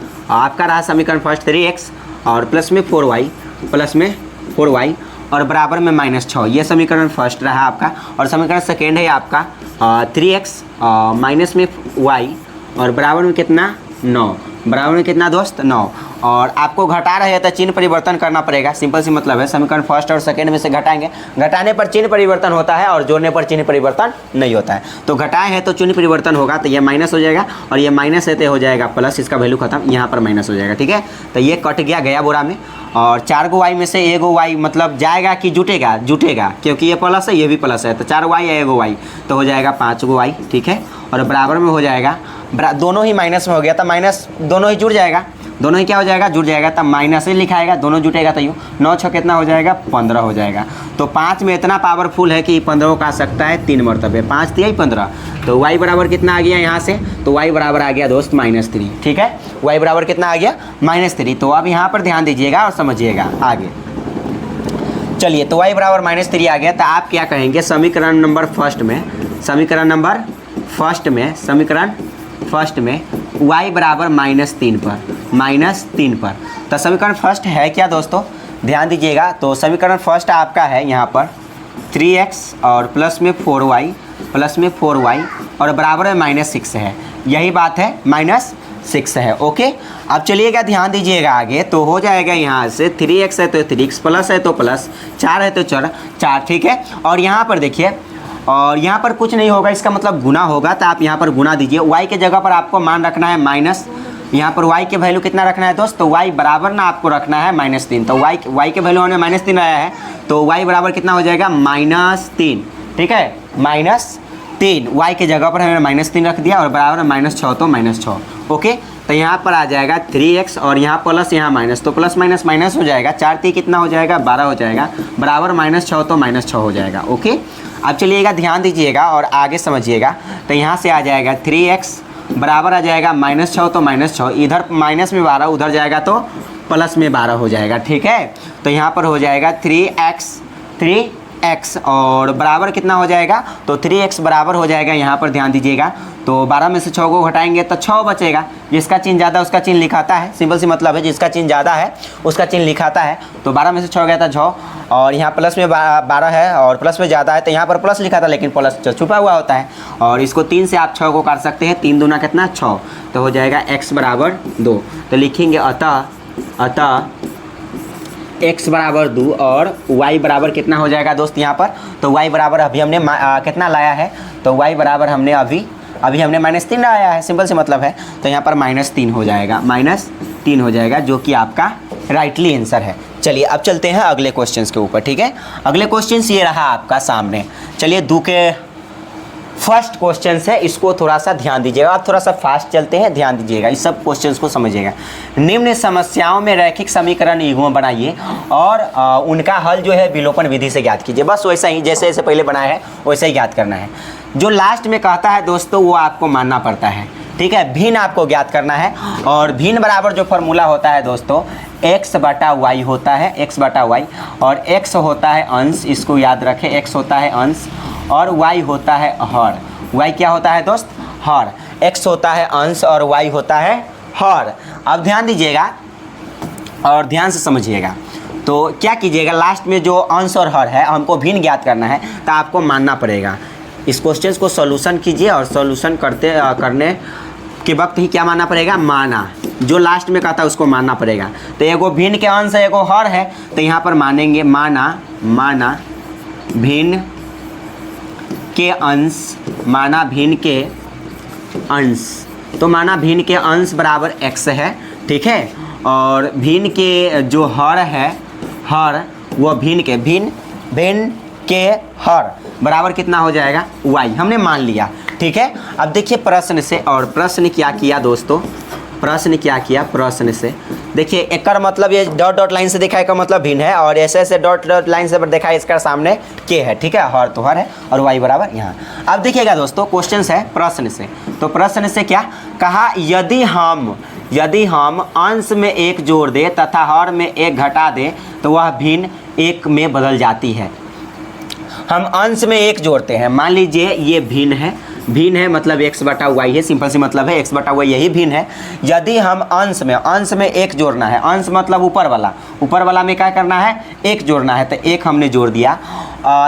रहा समीकरण फर्स्ट 3x और प्लस में 4y, प्लस में 4y और बराबर में -6, ये समीकरण फर्स्ट रहा आपका। और समीकरण सेकेंड है आपका 3x माइनस में y और बराबर में कितना 9, बराबर में कितना दोस्त 9, और आपको घटा रहे हैं तो चिन्ह परिवर्तन करना पड़ेगा। सिंपल सी मतलब है, समीकरण फर्स्ट और सेकंड में से घटाएंगे, घटाने पर चिन्ह परिवर्तन होता है और जोड़ने पर चिन्ह परिवर्तन नहीं होता है। तो घटाए हैं तो चिन्ह परिवर्तन होगा, तो ये माइनस हो जाएगा, और ये माइनस है तो हो जाएगा प्लस, इसका वैल्यू खत्म, यहाँ पर माइनस हो जाएगा। ठीक है, तो ये कट गया बोरा में, और 4 गो y में से 1 गो y मतलब जाएगा कि जुटेगा, जुटेगा, क्योंकि ये प्लस है ये भी प्लस है, तो 4 y या 1 गो y तो हो जाएगा 5 गो y। ठीक है, और बराबर में हो जाएगा, दोनों ही माइनस में हो गया, तो माइनस दोनों ही जुड़ जाएगा, दोनों ही क्या हो जाएगा, जुड़ जाएगा, तब माइनस ही लिखाएगा, दोनों जुटेगा तो यूँ 9 6 कितना हो जाएगा 15 हो जाएगा। तो 5 में इतना पावरफुल है कि 15 को काट सकता है 3 मरतबे, 5 3 15, तो y बराबर कितना आ गया यहाँ से, तो y बराबर आ गया दोस्त -3। ठीक है, y बराबर कितना आ गया -3। तो अब यहाँ पर ध्यान दीजिएगा और समझिएगा आगे। चलिए, तो y बराबर -3 आ गया, तो आप क्या कहेंगे, समीकरण नंबर फर्स्ट में y बराबर -3 पर, तो समीकरण फर्स्ट है क्या दोस्तों, ध्यान दीजिएगा। तो समीकरण फर्स्ट आपका है यहाँ पर 3x और प्लस में 4y और बराबर में -6 है, यही बात है, -6 है। ओके, अब चलिएगा ध्यान दीजिएगा आगे, तो हो जाएगा यहाँ से 3x है तो 3x, प्लस है तो प्लस, 4 है तो 4। ठीक है, और यहाँ पर देखिए, और यहाँ पर कुछ नहीं होगा, इसका मतलब गुना होगा, तो आप यहाँ पर गुना दीजिए। y के जगह पर आपको मान रखना है माइनस, यहाँ पर y के वैल्यू कितना रखना है दोस्त, तो y बराबर ना आपको रखना है -3, तो y के वैल्यू हमें -3 आया है, तो y बराबर कितना हो जाएगा -3। ठीक है, -3, y के जगह पर हमने -3 रख दिया, और बराबर -6 तो -6। ओके, तो यहाँ पर आ जाएगा 3x और यहाँ प्लस यहाँ माइनस, तो प्लस माइनस माइनस हो जाएगा, 4 3 कितना हो जाएगा 12 हो जाएगा, बराबर -6 तो -6 हो जाएगा। ओके, अब चलिएगा ध्यान दीजिएगा और आगे समझिएगा। तो यहाँ से आ जाएगा 3x बराबर आ जाएगा -6 तो -6, इधर माइनस में 12 उधर जाएगा तो प्लस में 12 हो जाएगा। ठीक है, तो यहाँ पर हो जाएगा 3x और बराबर कितना हो जाएगा, तो 3x बराबर हो जाएगा, यहाँ पर ध्यान दीजिएगा, तो 12 में से 6 को घटाएंगे तो 6 बचेगा, जिसका चिन्ह ज़्यादा उसका चिन्ह लिखाता है। सिंपल सी मतलब है, जिसका चिन्ह ज़्यादा है उसका चिन्ह लिखाता है। तो 12 में से 6 गया था 6, और यहाँ प्लस में 12 है और प्लस में ज़्यादा है, तो यहाँ पर प्लस लिखा था लेकिन प्लस छुपा हुआ होता है, और इसको 3 से आप 6 को काट सकते हैं, 3 दूना कितना 6, तो हो जाएगा x बराबर 2। तो लिखेंगे अतः x बराबर 2 और y बराबर कितना हो जाएगा दोस्त यहाँ पर, तो y बराबर अभी हमने कितना लाया है, तो y बराबर हमने अभी हमने -3 लाया है। सिंपल से मतलब है, तो यहाँ पर -3 हो जाएगा, -3 हो जाएगा, जो कि आपका राइटली आंसर है। चलिए, अब चलते हैं अगले क्वेश्चंस के ऊपर। ठीक है, अगले क्वेश्चंस ये रहा आपका सामने। चलिए, 2 के फर्स्ट क्वेश्चन है, इसको थोड़ा सा ध्यान दीजिएगा, आप थोड़ा सा फास्ट चलते हैं, ध्यान दीजिएगा, इस सब क्वेश्चंस को समझिएगा। निम्न समस्याओं में रैखिक समीकरण युग्म बनाइए और उनका हल जो है विलोपन विधि से ज्ञात कीजिए। बस वैसा ही जैसे जैसे पहले बनाया है वैसे ही ज्ञात करना है। जो लास्ट में कहता है दोस्तों वो आपको मानना पड़ता है। ठीक है, भिन्न आपको ज्ञात करना है, और भिन्न बराबर जो फॉर्मूला होता है दोस्तों x बटा वाई होता है, x बटा वाई, और x होता है अंश, इसको याद रखें, x होता है अंश और y होता है हर। y क्या होता है दोस्त, हर, x होता है अंश और y होता है हर। अब ध्यान दीजिएगा और ध्यान से समझिएगा। तो क्या कीजिएगा, लास्ट में जो अंश और हर है हमको भिन्न ज्ञात करना है, तो आपको मानना पड़ेगा। इस क्वेश्चन को सॉल्यूशन कीजिए और सॉल्यूशन करने के वक्त ही क्या मानना पड़ेगा, माना, जो लास्ट में कहता है उसको मानना पड़ेगा। तो एगो भिन्न के अंश है, एगो हर है, तो यहाँ पर मानेंगे माना भिन्न के अंश, माना भिन्न के अंश। तो माना भिन्न के अंश बराबर x है, ठीक है। और भिन्न के जो हर है, हर वो भिन्न के हर बराबर कितना हो जाएगा, y, हमने मान लिया, ठीक है। अब देखिए प्रश्न से, और प्रश्न क्या किया दोस्तों, प्रश्न क्या किया, प्रश्न से देखिए एक मतलब ये डॉट डॉट लाइन से देखा है का मतलब भिन्न है, और ऐसे डॉट डॉट लाइन से देखा है इसका सामने के है, ठीक है। हर तो हर है और y बराबर यहाँ। अब देखिएगा दोस्तों क्वेश्चन है प्रश्न से, तो प्रश्न से क्या कहा, यदि हम अंश में एक जोड़ दे तथा हर में एक घटा दे तो वह भिन्न एक में बदल जाती है। हम अंश में एक जोड़ते हैं, मान लीजिए ये भिन्न है मतलब x बटा वाई है, सिंपल सी मतलब है x बटा वाई, यही भिन्न है। यदि हम अंश में एक जोड़ना है, अंश मतलब ऊपर वाला में क्या करना है, एक जोड़ना है, तो एक हमने जोड़ दिया,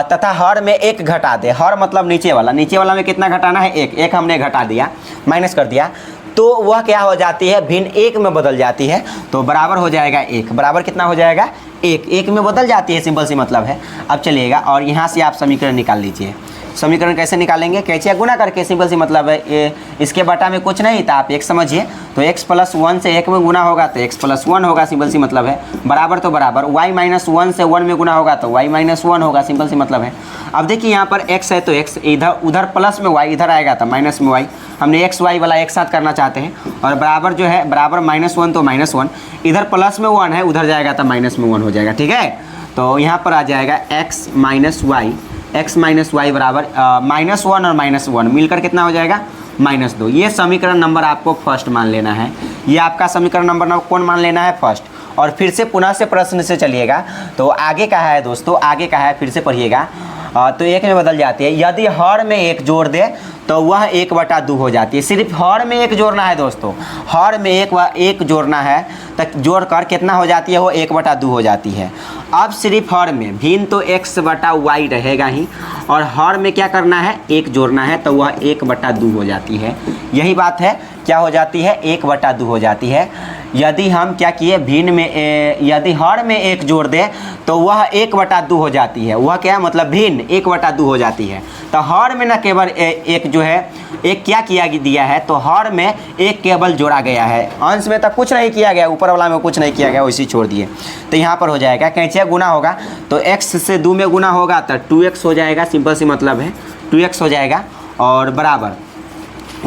तथा हर में एक घटा दे, हर मतलब नीचे वाला में कितना घटाना है, एक हमने घटा दिया, माइनस कर दिया, तो वह क्या हो जाती है, भिन्न एक में बदल जाती है। तो बराबर हो जाएगा एक, बराबर कितना हो जाएगा, एक में बदल जाती है, सिंपल सी मतलब है। अब चलिएगा और यहाँ से आप समीकरण निकाल लीजिए। समीकरण कैसे निकालेंगे, कैसे गुना करके, सिंपल सी मतलब है। इसके बटा में कुछ नहीं था, आप एक समझिए, तो x + 1 से 1 में गुना होगा तो x + 1 होगा, सिंपल सी मतलब है। बराबर तो बराबर, y - 1 से 1 में गुना होगा तो y - 1 होगा, सिंपल सी मतलब है। अब देखिए यहाँ पर x है तो x, उधर प्लस में y, इधर आएगा तो माइनस में y। हमने x y वाला एक साथ करना चाहते हैं, और बराबर जो है बराबर -1 तो -1, इधर प्लस में 1 है, उधर जाएगा तो माइनस में 1 हो जाएगा, ठीक है। तो यहाँ पर आ जाएगा x - y बराबर -1 और -1 मिलकर कितना हो जाएगा, -2। ये समीकरण नंबर आपको फर्स्ट मान लेना है, ये आपका समीकरण नंबर कौन मान लेना है, फर्स्ट। और फिर से पुनः से प्रश्न से चलिएगा, तो आगे का है दोस्तों, आगे का है, फिर से पढ़िएगा। तो एक में बदल जाती है, यदि हर में एक जोड़ दे तो वह 1/2 हो जाती है। सिर्फ हर में एक जोड़ना है दोस्तों, हर में एक जोड़ना है, तक जोड़ कर कितना हो जाती है, वो 1/2 हो जाती है। अब सिर्फ हर में भिन्न तो x बटा y रहेगा ही, और हर में क्या करना है, एक जोड़ना है, तो वह 1/2 हो जाती है। यही बात है, क्या हो जाती है, 1/2 हो जाती है। यदि हम क्या किए, भिन्न में यदि हर में एक जोड़ दे तो वह 1/2 हो जाती है। वह क्या मतलब भिन्न 1/2 हो जाती है। तो हर में न केवल एक जो है, एक क्या किया दिया है, तो हर में एक केवल जोड़ा गया है, अंश में तो कुछ नहीं किया गया, ऊपर वाला में कुछ नहीं किया गया, वैसे छोड़ दिए। तो यहाँ पर हो जाएगा, कैसे गुना होगा, तो x से 2 में गुना होगा तो 2x हो जाएगा, सिंपल सी मतलब है 2x हो जाएगा, और बराबर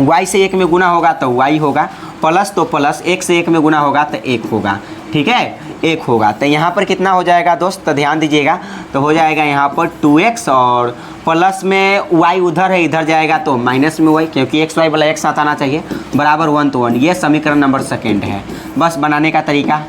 y से 1 में गुना होगा तो y होगा, प्लस तो प्लस 1 से 1 में गुना होगा तो 1 होगा, ठीक है, 1 होगा। तो यहाँ पर कितना हो जाएगा दोस्त, तो ध्यान दीजिएगा, तो हो जाएगा यहाँ पर 2x, और प्लस में y उधर है, इधर जाएगा तो माइनस में y, क्योंकि x y वाला एक साथ आना चाहिए, बराबर 1 तो 1। ये समीकरण नंबर सेकेंड है। बस बनाने का तरीका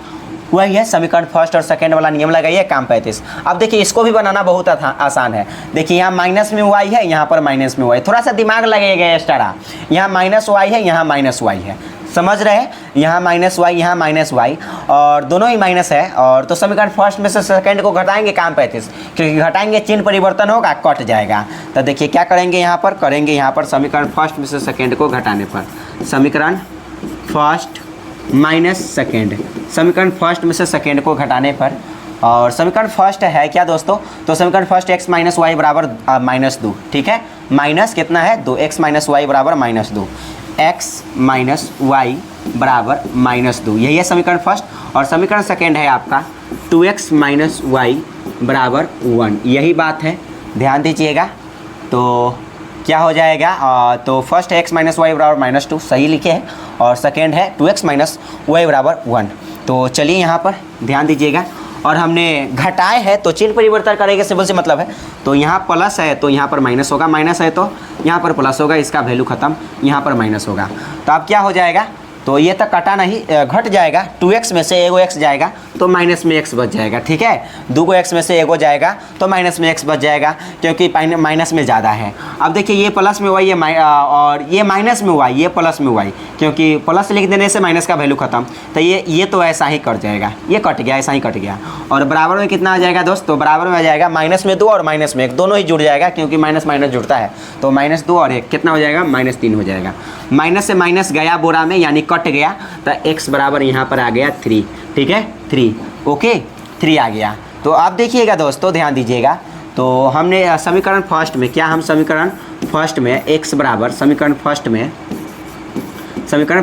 वही है, समीकरण फर्स्ट और सेकंड वाला नियम लगाइए, काम 35। अब देखिए इसको भी बनाना बहुत आसान है। देखिए यहाँ माइनस में y है, यहाँ पर माइनस में y, थोड़ा सा दिमाग लगेगा एक्स्ट्रा। यहाँ -y है, यहाँ -y है, समझ रहे हैं, यहाँ -y, यहाँ -y, और दोनों ही माइनस है। और तो समीकरण फर्स्ट में से सेकंड को घटाएंगे, काम 35, क्योंकि घटाएंगे चिन्ह परिवर्तन होगा, कट जाएगा। तो देखिए क्या करेंगे, यहाँ पर करेंगे, यहाँ पर समीकरण फर्स्ट में से सेकंड को घटाने पर, समीकरण फर्स्ट माइनस सेकेंड, समीकरण फर्स्ट में से सेकेंड को घटाने पर, और समीकरण फर्स्ट है क्या दोस्तों, तो समीकरण फर्स्ट x - y बराबर -2, ठीक है, माइनस कितना है 2, x - y बराबर -2, x - y बराबर -2, यही है समीकरण फर्स्ट। और समीकरण सेकेंड है आपका 2x - y बराबर 1, यही बात है, ध्यान दीजिएगा। तो क्या हो जाएगा, तो फर्स्ट है x - y बराबर -2, सही लिखे हैं, और सेकेंड है 2x - y बराबर 1। तो चलिए यहाँ पर ध्यान दीजिएगा, और हमने घटाए है तो चिन्ह परिवर्तन करेंगे, सिंपल से मतलब है। तो यहाँ प्लस है तो यहाँ पर माइनस होगा, माइनस है तो यहाँ पर प्लस होगा, इसका वैल्यू खत्म, यहाँ पर माइनस होगा। तो अब क्या हो जाएगा, तो ये तक कटा नहीं, घट जाएगा। 2x में से एगो x जाएगा तो माइनस में x बच जाएगा, ठीक है। 2 x में से एगो जाएगा तो माइनस में x बच जाएगा, क्योंकि माइनस में ज़्यादा है। अब देखिए ये प्लस में y, ये और ये माइनस में y, ये प्लस में y, क्योंकि प्लस लिख देने से माइनस का वैल्यू खत्म। तो ये तो ऐसा ही कट जाएगा, ये कट गया, ऐसा ही कट गया। और बराबर में कितना आ जाएगा दोस्त? तो बराबर में आ जाएगा माइनस में 2 और माइनस में 1, दोनों ही जुड़ जाएगा, क्योंकि माइनस माइनस जुड़ता है। तो -2 और 1 कितना हो जाएगा? -3 हो जाएगा। माइनस से माइनस गया बोरा में, यानी कट गया, तो x बराबर यहाँ पर आ गया 3, ठीक है, 3, ओके, 3 आ गया। तो आप देखिएगा दोस्तों, ध्यान दीजिएगा। तो हमने समीकरण फर्स्ट में क्या, हम समीकरण फर्स्ट में x बराबर, समीकरण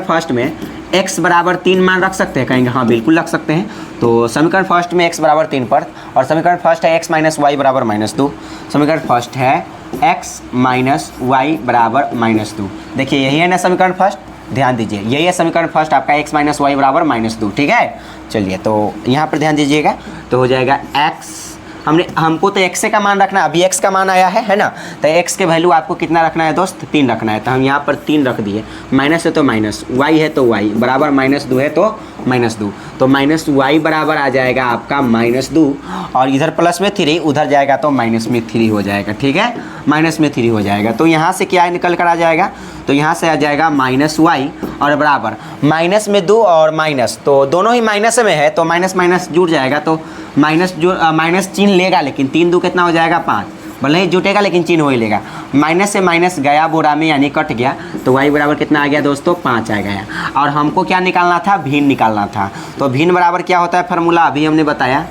फर्स्ट में x बराबर 3 मान रख सकते हैं, कहेंगे हाँ बिल्कुल रख सकते हैं। तो समीकरण फर्स्ट में x बराबर 3 पर, और समीकरण फर्स्ट है x माइनस वाई बराबर -2। समीकरण फर्स्ट है x माइनस वाई बराबर -2। देखिए यही है ना समीकरण फर्स्ट, ध्यान दीजिए, यही है समीकरण फर्स्ट आपका, x माइनस वाई बराबर -2, ठीक है। चलिए तो यहाँ पर ध्यान दीजिएगा, तो हो जाएगा x, हमको तो x का मान रखना है, अभी x का मान आया है ना, तो x के वैल्यू आपको कितना रखना है दोस्त? 3 रखना है। तो हम यहाँ पर 3 रख दिए, माइनस है तो माइनस, y है तो y बराबर -2 है तो -2, तो -y बराबर आ जाएगा आपका -2, और इधर प्लस में 3, उधर जाएगा तो माइनस में 3 हो जाएगा, ठीक है, माइनस में 3 हो जाएगा। तो यहाँ से क्या निकल कर आ जाएगा? तो यहाँ से आ जाएगा -y और बराबर माइनस में 2 और माइनस, तो दोनों ही माइनस में है, तो माइनस माइनस जुड़ जाएगा, तो माइनस चिन्ह लेगा, लेकिन 3 2 कितना हो जाएगा? 5, भले ही जुटेगा लेकिन चिन्ह वही लेगा। माइनस से माइनस गया बोरा में, यानी कट गया, तो y बराबर कितना आ गया दोस्तों? 5 आ गया। और हमको क्या निकालना था? भिन्न निकालना था। तो भिन्न बराबर क्या होता है फार्मूला? अभी हमने बताया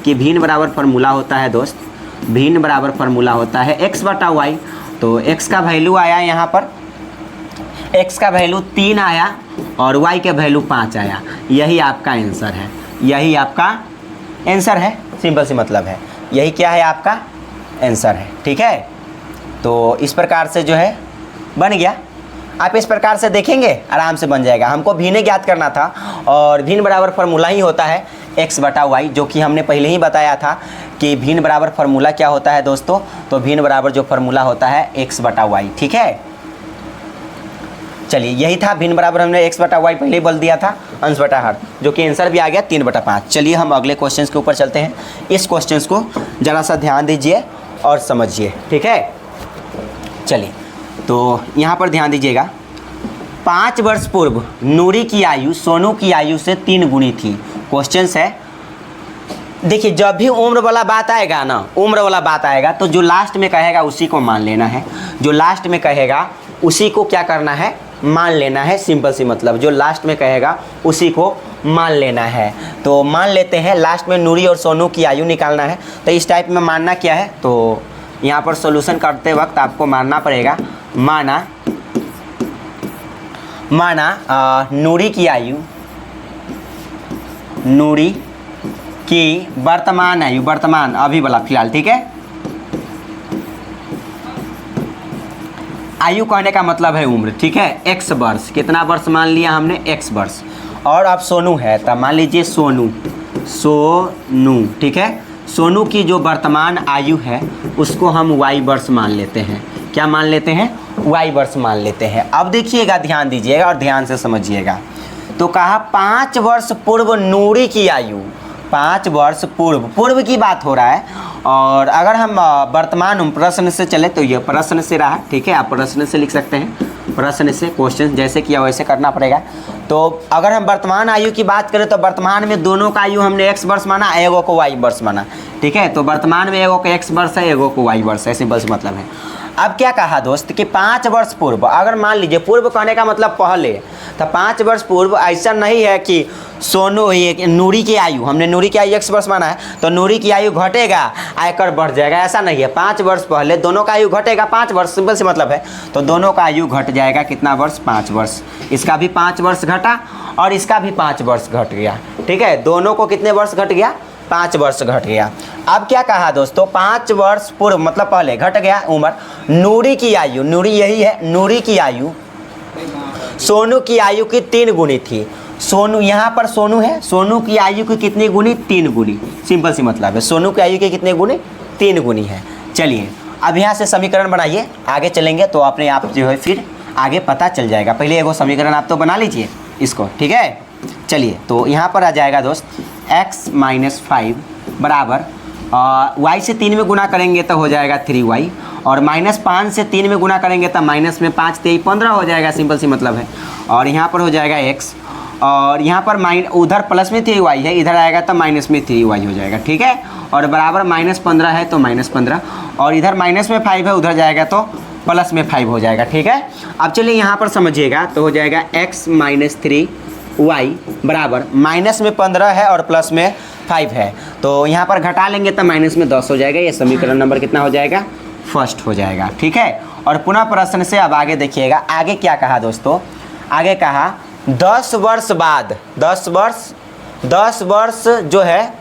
कि भिन्न बराबर फार्मूला होता है दोस्त, भिन्न बराबर फार्मूला होता है x बटा वाई। तो x का वैल्यू आया यहाँ पर, x का वैल्यू 3 आया और y का वैल्यू 5 आया। यही आपका आंसर है, यही आपका आंसर है, सिंपल सी मतलब है, यही क्या है? आपका आंसर है, ठीक है। तो इस प्रकार से जो है बन गया, आप इस प्रकार से देखेंगे आराम से बन जाएगा। हमको भिन्न ज्ञात करना था, और भिन्न बराबर फार्मूला ही होता है x बटा वाई, जो कि हमने पहले ही बताया था कि भिन्न बराबर फार्मूला क्या होता है दोस्तों। तो भिन्न बराबर जो फार्मूला होता है x बटा वाई, ठीक है। चलिए यही था भिन्न बराबर, हमने x बटा वाई पहले ही बोल दिया था, अंश बटा हर, जो कि आंसर भी आ गया 3/5। चलिए हम अगले क्वेश्चन के ऊपर चलते हैं। इस क्वेश्चन को ज़रा सा ध्यान दीजिए और समझिए, ठीक है। चलिए तो यहाँ पर ध्यान दीजिएगा, 5 वर्ष पूर्व नूरी की आयु सोनू की आयु से 3 गुनी थी। क्वेश्चन है, देखिए जब भी उम्र वाला बात आएगा ना, उम्र वाला बात आएगा, तो जो लास्ट में कहेगा उसी को मान लेना है, जो लास्ट में कहेगा उसी को क्या करना है? मान लेना है, सिंपल सी मतलब, जो लास्ट में कहेगा उसी को मान लेना है। तो मान लेते हैं, लास्ट में नूरी और सोनू की आयु निकालना है। तो इस टाइप में मानना क्या है? तो यहाँ पर सॉल्यूशन करते वक्त आपको मानना पड़ेगा, माना नूरी की आयु, नूरी की वर्तमान आयु, वर्तमान अभी वाला फिलहाल, ठीक है। आयु कहने का मतलब है उम्र, ठीक है, x वर्ष, कितना वर्ष मान लिया हमने? x वर्ष। और अब सोनू है, तब मान लीजिए सोनू, ठीक है। सोनू की जो वर्तमान आयु है उसको हम y वर्ष मान लेते हैं। क्या मान लेते हैं? y वर्ष मान लेते हैं। अब देखिएगा, ध्यान दीजिएगा और ध्यान से समझिएगा। तो कहा 5 वर्ष पूर्व नूरी की आयु, 5 वर्ष पूर्व की बात हो रहा है। और अगर हम वर्तमान प्रश्न से चले तो ये प्रश्न से रहा, ठीक है, आप प्रश्न से लिख सकते हैं, प्रश्न से, क्वेश्चन जैसे किया वैसे करना पड़ेगा। तो अगर हम वर्तमान आयु की बात करें तो वर्तमान में दोनों का आयु हमने x वर्ष माना, एगो को y वर्ष माना, ठीक है। तो वर्तमान में एगो को x वर्ष है, एगो को y वर्ष है, सिंपल से मतलब है। अब क्या कहा दोस्त कि 5 वर्ष पूर्व, अगर मान लीजिए पूर्व कहने का मतलब पहले, तो 5 वर्ष पूर्व ऐसा नहीं है कि सोनू ये नूरी की आयु, हमने नूरी की आयु x वर्ष माना है तो नूरी की आयु घटेगा आयकर बढ़ जाएगा, ऐसा नहीं है। 5 वर्ष पहले दोनों का आयु घटेगा 5 वर्ष, सिंपल से मतलब है। तो दोनों का आयु घट जाएगा कितना वर्ष? 5 वर्ष। इसका भी 5 वर्ष घटा और इसका भी 5 वर्ष घट गया, ठीक है। दोनों को कितने वर्ष घट गया? 5 वर्ष घट गया। अब क्या कहा दोस्तों? 5 वर्ष पूर्व मतलब पहले घट गया उम्र। नूरी की आयु, नूरी यही है, नूरी की आयु सोनू की आयु की 3 गुनी थी। सोनू, यहाँ पर सोनू है, सोनू की आयु की कितनी गुनी? 3 गुनी, सिंपल सी मतलब है। सोनू की आयु की कितने गुनी? 3 गुनी है। चलिए अब यहाँ से समीकरण बनाइए, आगे चलेंगे तो अपने आप जो है फिर आगे पता चल जाएगा। पहले एगो समीकरण आप तो बना लीजिए। इसको, ठीक है। चलिए तो यहाँ पर आ जाएगा दोस्त x माइनस 5 बराबर y से 3 में गुना करेंगे तो हो जाएगा 3y, और माइनस 5 से 3 में गुना करेंगे तो माइनस में 5 3 15 हो जाएगा, सिंपल सी मतलब है। और यहाँ पर हो जाएगा x, और यहाँ पर उधर प्लस में 3y है, इधर आएगा तो माइनस में 3y हो जाएगा, ठीक है। और बराबर माइनस 15 है तो माइनस 15, और इधर माइनस में 5 है, उधर जाएगा तो प्लस में 5 हो जाएगा, ठीक है। अब चलिए यहाँ पर समझिएगा, तो हो जाएगा x माइनस 3y बराबर माइनस में 15 है और प्लस में 5 है, तो यहाँ पर घटा लेंगे तो माइनस में 10 हो जाएगा। ये समीकरण नंबर कितना हो जाएगा? फर्स्ट हो जाएगा, ठीक है। और पुनः प्रश्न से अब आगे देखिएगा, आगे क्या कहा दोस्तों? आगे कहा 10 वर्ष बाद, 10 वर्ष जो है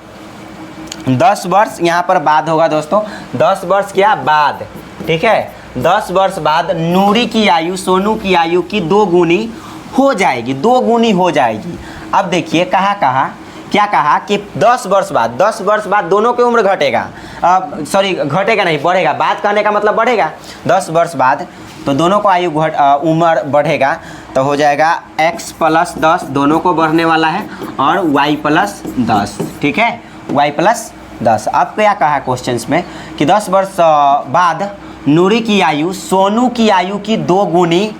10 वर्ष यहाँ पर बाद होगा दोस्तों, 10 वर्ष क्या बाद, ठीक है। 10 वर्ष बाद नूरी की आयु सोनू की आयु की 2 गुनी हो जाएगी, 2 गुनी हो जाएगी। अब देखिए क्या कहा कि 10 वर्ष बाद दोनों की उम्र घटेगा, सॉरी घटेगा नहीं, बढ़ेगा। बात कहने का मतलब बढ़ेगा। 10 वर्ष बाद तो दोनों को आयु उम्र बढ़ेगा, तो हो जाएगा x प्लस 10, दोनों को बढ़ने वाला है, और y प्लस 10, ठीक है, y प्लस 10। अब क्या कहा क्वेश्चंस में कि 10 वर्ष बाद नूरी की आयु सोनू की आयु की 2 गुनी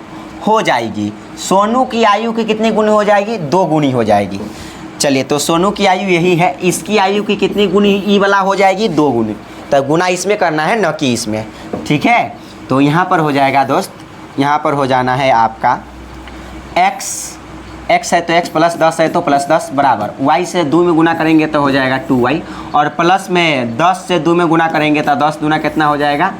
हो जाएगी। सोनू की आयु की कितनी गुनी हो जाएगी? 2 गुनी हो जाएगी। चलिए तो सोनू की आयु यही है, इसकी आयु की कितनी गुनी ई वाला हो जाएगी? 2 गुनी। तो गुना इसमें करना है, न कि इसमें, ठीक है। तो यहाँ पर हो जाएगा दोस्त, यहाँ पर हो जाना है आपका x है तो x प्लस 10 है तो प्लस 10 बराबर y से 2 में गुना करेंगे तो हो जाएगा 2y, और प्लस में 10 से 2 में गुना करेंगे तो 10 दूना कितना हो जाएगा?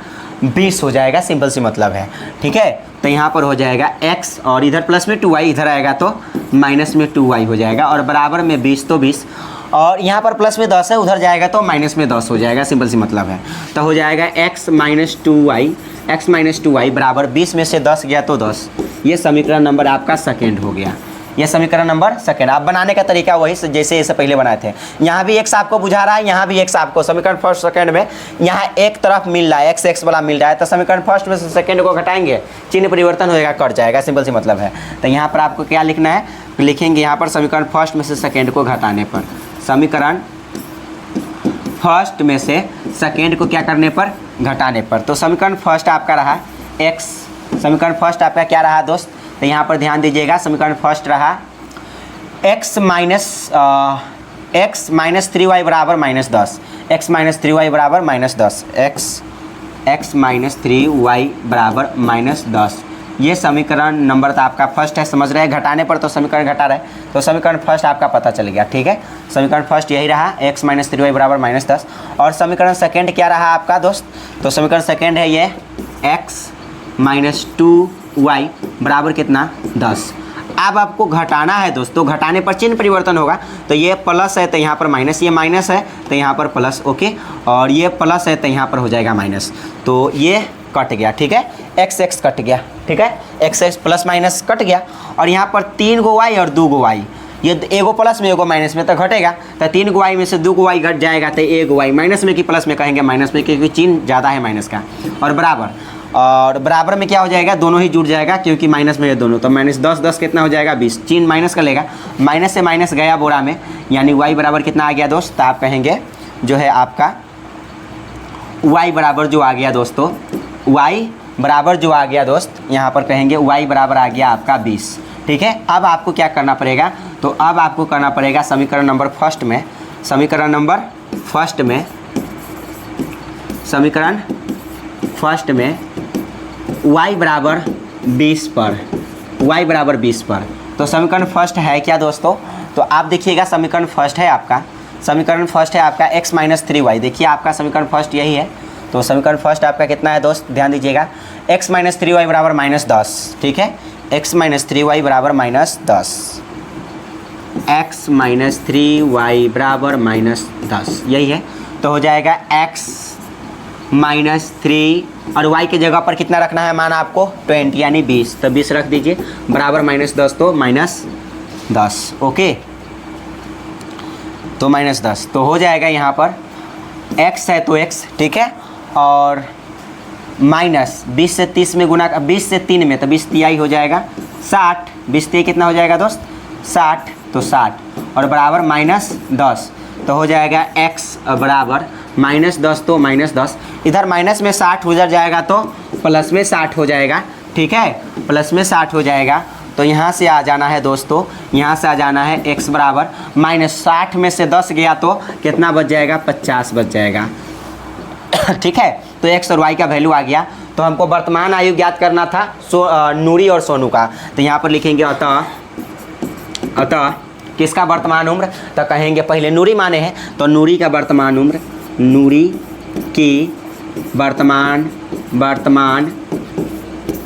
20 हो जाएगा, सिंपल सी मतलब है, ठीक है। तो यहाँ पर हो जाएगा x, और इधर प्लस में 2y, इधर आएगा तो माइनस में 2y हो जाएगा, और बराबर में 20 तो 20, और यहाँ पर प्लस में 10 है, उधर जाएगा तो माइनस में 10 हो जाएगा, सिंपल सी मतलब है। तो हो जाएगा x माइनस 2y बराबर 20 में से 10 गया तो 10। ये समीकरण नंबर आपका सेकेंड हो गया, ये समीकरण नंबर सेकेंड। आप बनाने का तरीका वही जैसे इससे पहले बनाए थे। यहाँ भी x आपको बुझा रहा है, यहाँ भी x आपको, समीकरण फर्स्ट सेकेंड में यहाँ एक तरफ मिल रहा है, x वाला मिल रहा है, तो समीकरण फर्स्ट में से सेकेंड को घटाएंगे, चिन्ह परिवर्तन होएगा, कट जाएगा, सिंपल सी मतलब है। तो यहाँ पर आपको क्या लिखना है? लिखेंगे यहाँ पर समीकरण फर्स्ट में से सेकेंड को घटाने पर, समीकरण फर्स्ट में से सेकेंड को क्या करने पर? घटाने पर। तो समीकरण फर्स्ट आपका रहा x, समीकरण फर्स्ट आपका क्या रहा दोस्त? तो यहाँ पर ध्यान दीजिएगा, समीकरण फर्स्ट रहा x माइनस 3y बराबर माइनस 10, x माइनस 3y बराबर माइनस 10, x माइनस 3y बराबर माइनस 10। ये समीकरण नंबर तो आपका फर्स्ट है, समझ रहे हैं। घटाने पर तो समीकरण घटा रहे, तो समीकरण फर्स्ट आपका पता चल गया, ठीक है। समीकरण फर्स्ट यही रहा, x माइनस 3y बराबर माइनस 10। और समीकरण सेकेंड क्या रहा आपका दोस्त? तो समीकरण सेकेंड है ये x माइनस 2y बराबर कितना? 10। अब आपको घटाना है दोस्तों, घटाने पर चिन्ह परिवर्तन होगा, तो ये प्लस है तो यहाँ पर माइनस, ये माइनस है तो यहाँ पर प्लस, ओके, और ये प्लस है तो यहाँ पर हो जाएगा माइनस, तो ये कट गया, ठीक है, x कट गया, ठीक है, x प्लस माइनस कट गया। और यहाँ पर 3 गो y और 2 गो y, ये एगो प्लस में एगो माइनस में तो घटेगा, तो 3 गो y में से 2 गो y घट जाएगा, तो 1 गो y माइनस में कि प्लस में कहेंगे? माइनस में, क्योंकि चिन्ह ज़्यादा है माइनस का। और बराबर में क्या हो जाएगा? दोनों ही जुड़ जाएगा, क्योंकि माइनस में है दोनों, तो माइनस 10 कितना हो जाएगा? 20। चिन्ह माइनस का लेगा, माइनस से माइनस गया बोरा में, यानी y बराबर कितना आ गया दोस्त? तो आप कहेंगे जो है आपका y बराबर जो आ गया दोस्तों, y बराबर जो आ गया दोस्त, यहाँ पर कहेंगे y बराबर आ गया आपका 20, ठीक है। अब आपको क्या करना पड़ेगा? तो अब आपको करना पड़ेगा समीकरण नंबर फर्स्ट में, समीकरण नंबर फर्स्ट में, समीकरण फर्स्ट में y बराबर 20 पर, y बराबर 20 पर। तो समीकरण फर्स्ट है क्या दोस्तों? तो आप देखिएगा, समीकरण फर्स्ट है आपका, समीकरण फर्स्ट है आपका x माइनस 3y। देखिए आपका समीकरण फर्स्ट यही है, तो समीकरण फर्स्ट आपका कितना है दोस्त? ध्यान दीजिएगा, x माइनस 3y बराबर माइनस 10, ठीक है, x माइनस 3y बराबर माइनस 10, x माइनस 3y बराबर माइनस 10, यही है। तो हो जाएगा x माइनस 3 और y के जगह पर कितना रखना है मान आपको? 20 यानी 20, तो 20 रख दीजिए, बराबर माइनस 10, तो माइनस 10, ओके, तो माइनस 10। तो हो जाएगा यहाँ पर x है तो x, ठीक है, और माइनस 20 से 30 में गुना, 20 से 3 में तो 20 तिहाई हो जाएगा 60, 20 तिहाई कितना हो जाएगा दोस्त? 60 तो 60 और बराबर -10 तो हो जाएगा x बराबर -10 तो -10, इधर माइनस में 60 गुजर जाएगा तो प्लस में 60 हो जाएगा। ठीक है, प्लस में 60 हो जाएगा तो यहाँ से आ जाना है दोस्तों, यहाँ से आ जाना है x बराबर -60 में से 10 गया तो कितना बच जाएगा, 50 बच जाएगा। ठीक है, तो x और y का वैल्यू आ गया। तो हमको वर्तमान आयु ज्ञात करना था नूरी और सोनू का, तो यहाँ पर लिखेंगे अतः किसका वर्तमान उम्र, तो कहेंगे पहले नूरी माने हैं तो नूरी का वर्तमान उम्र, नूरी की वर्तमान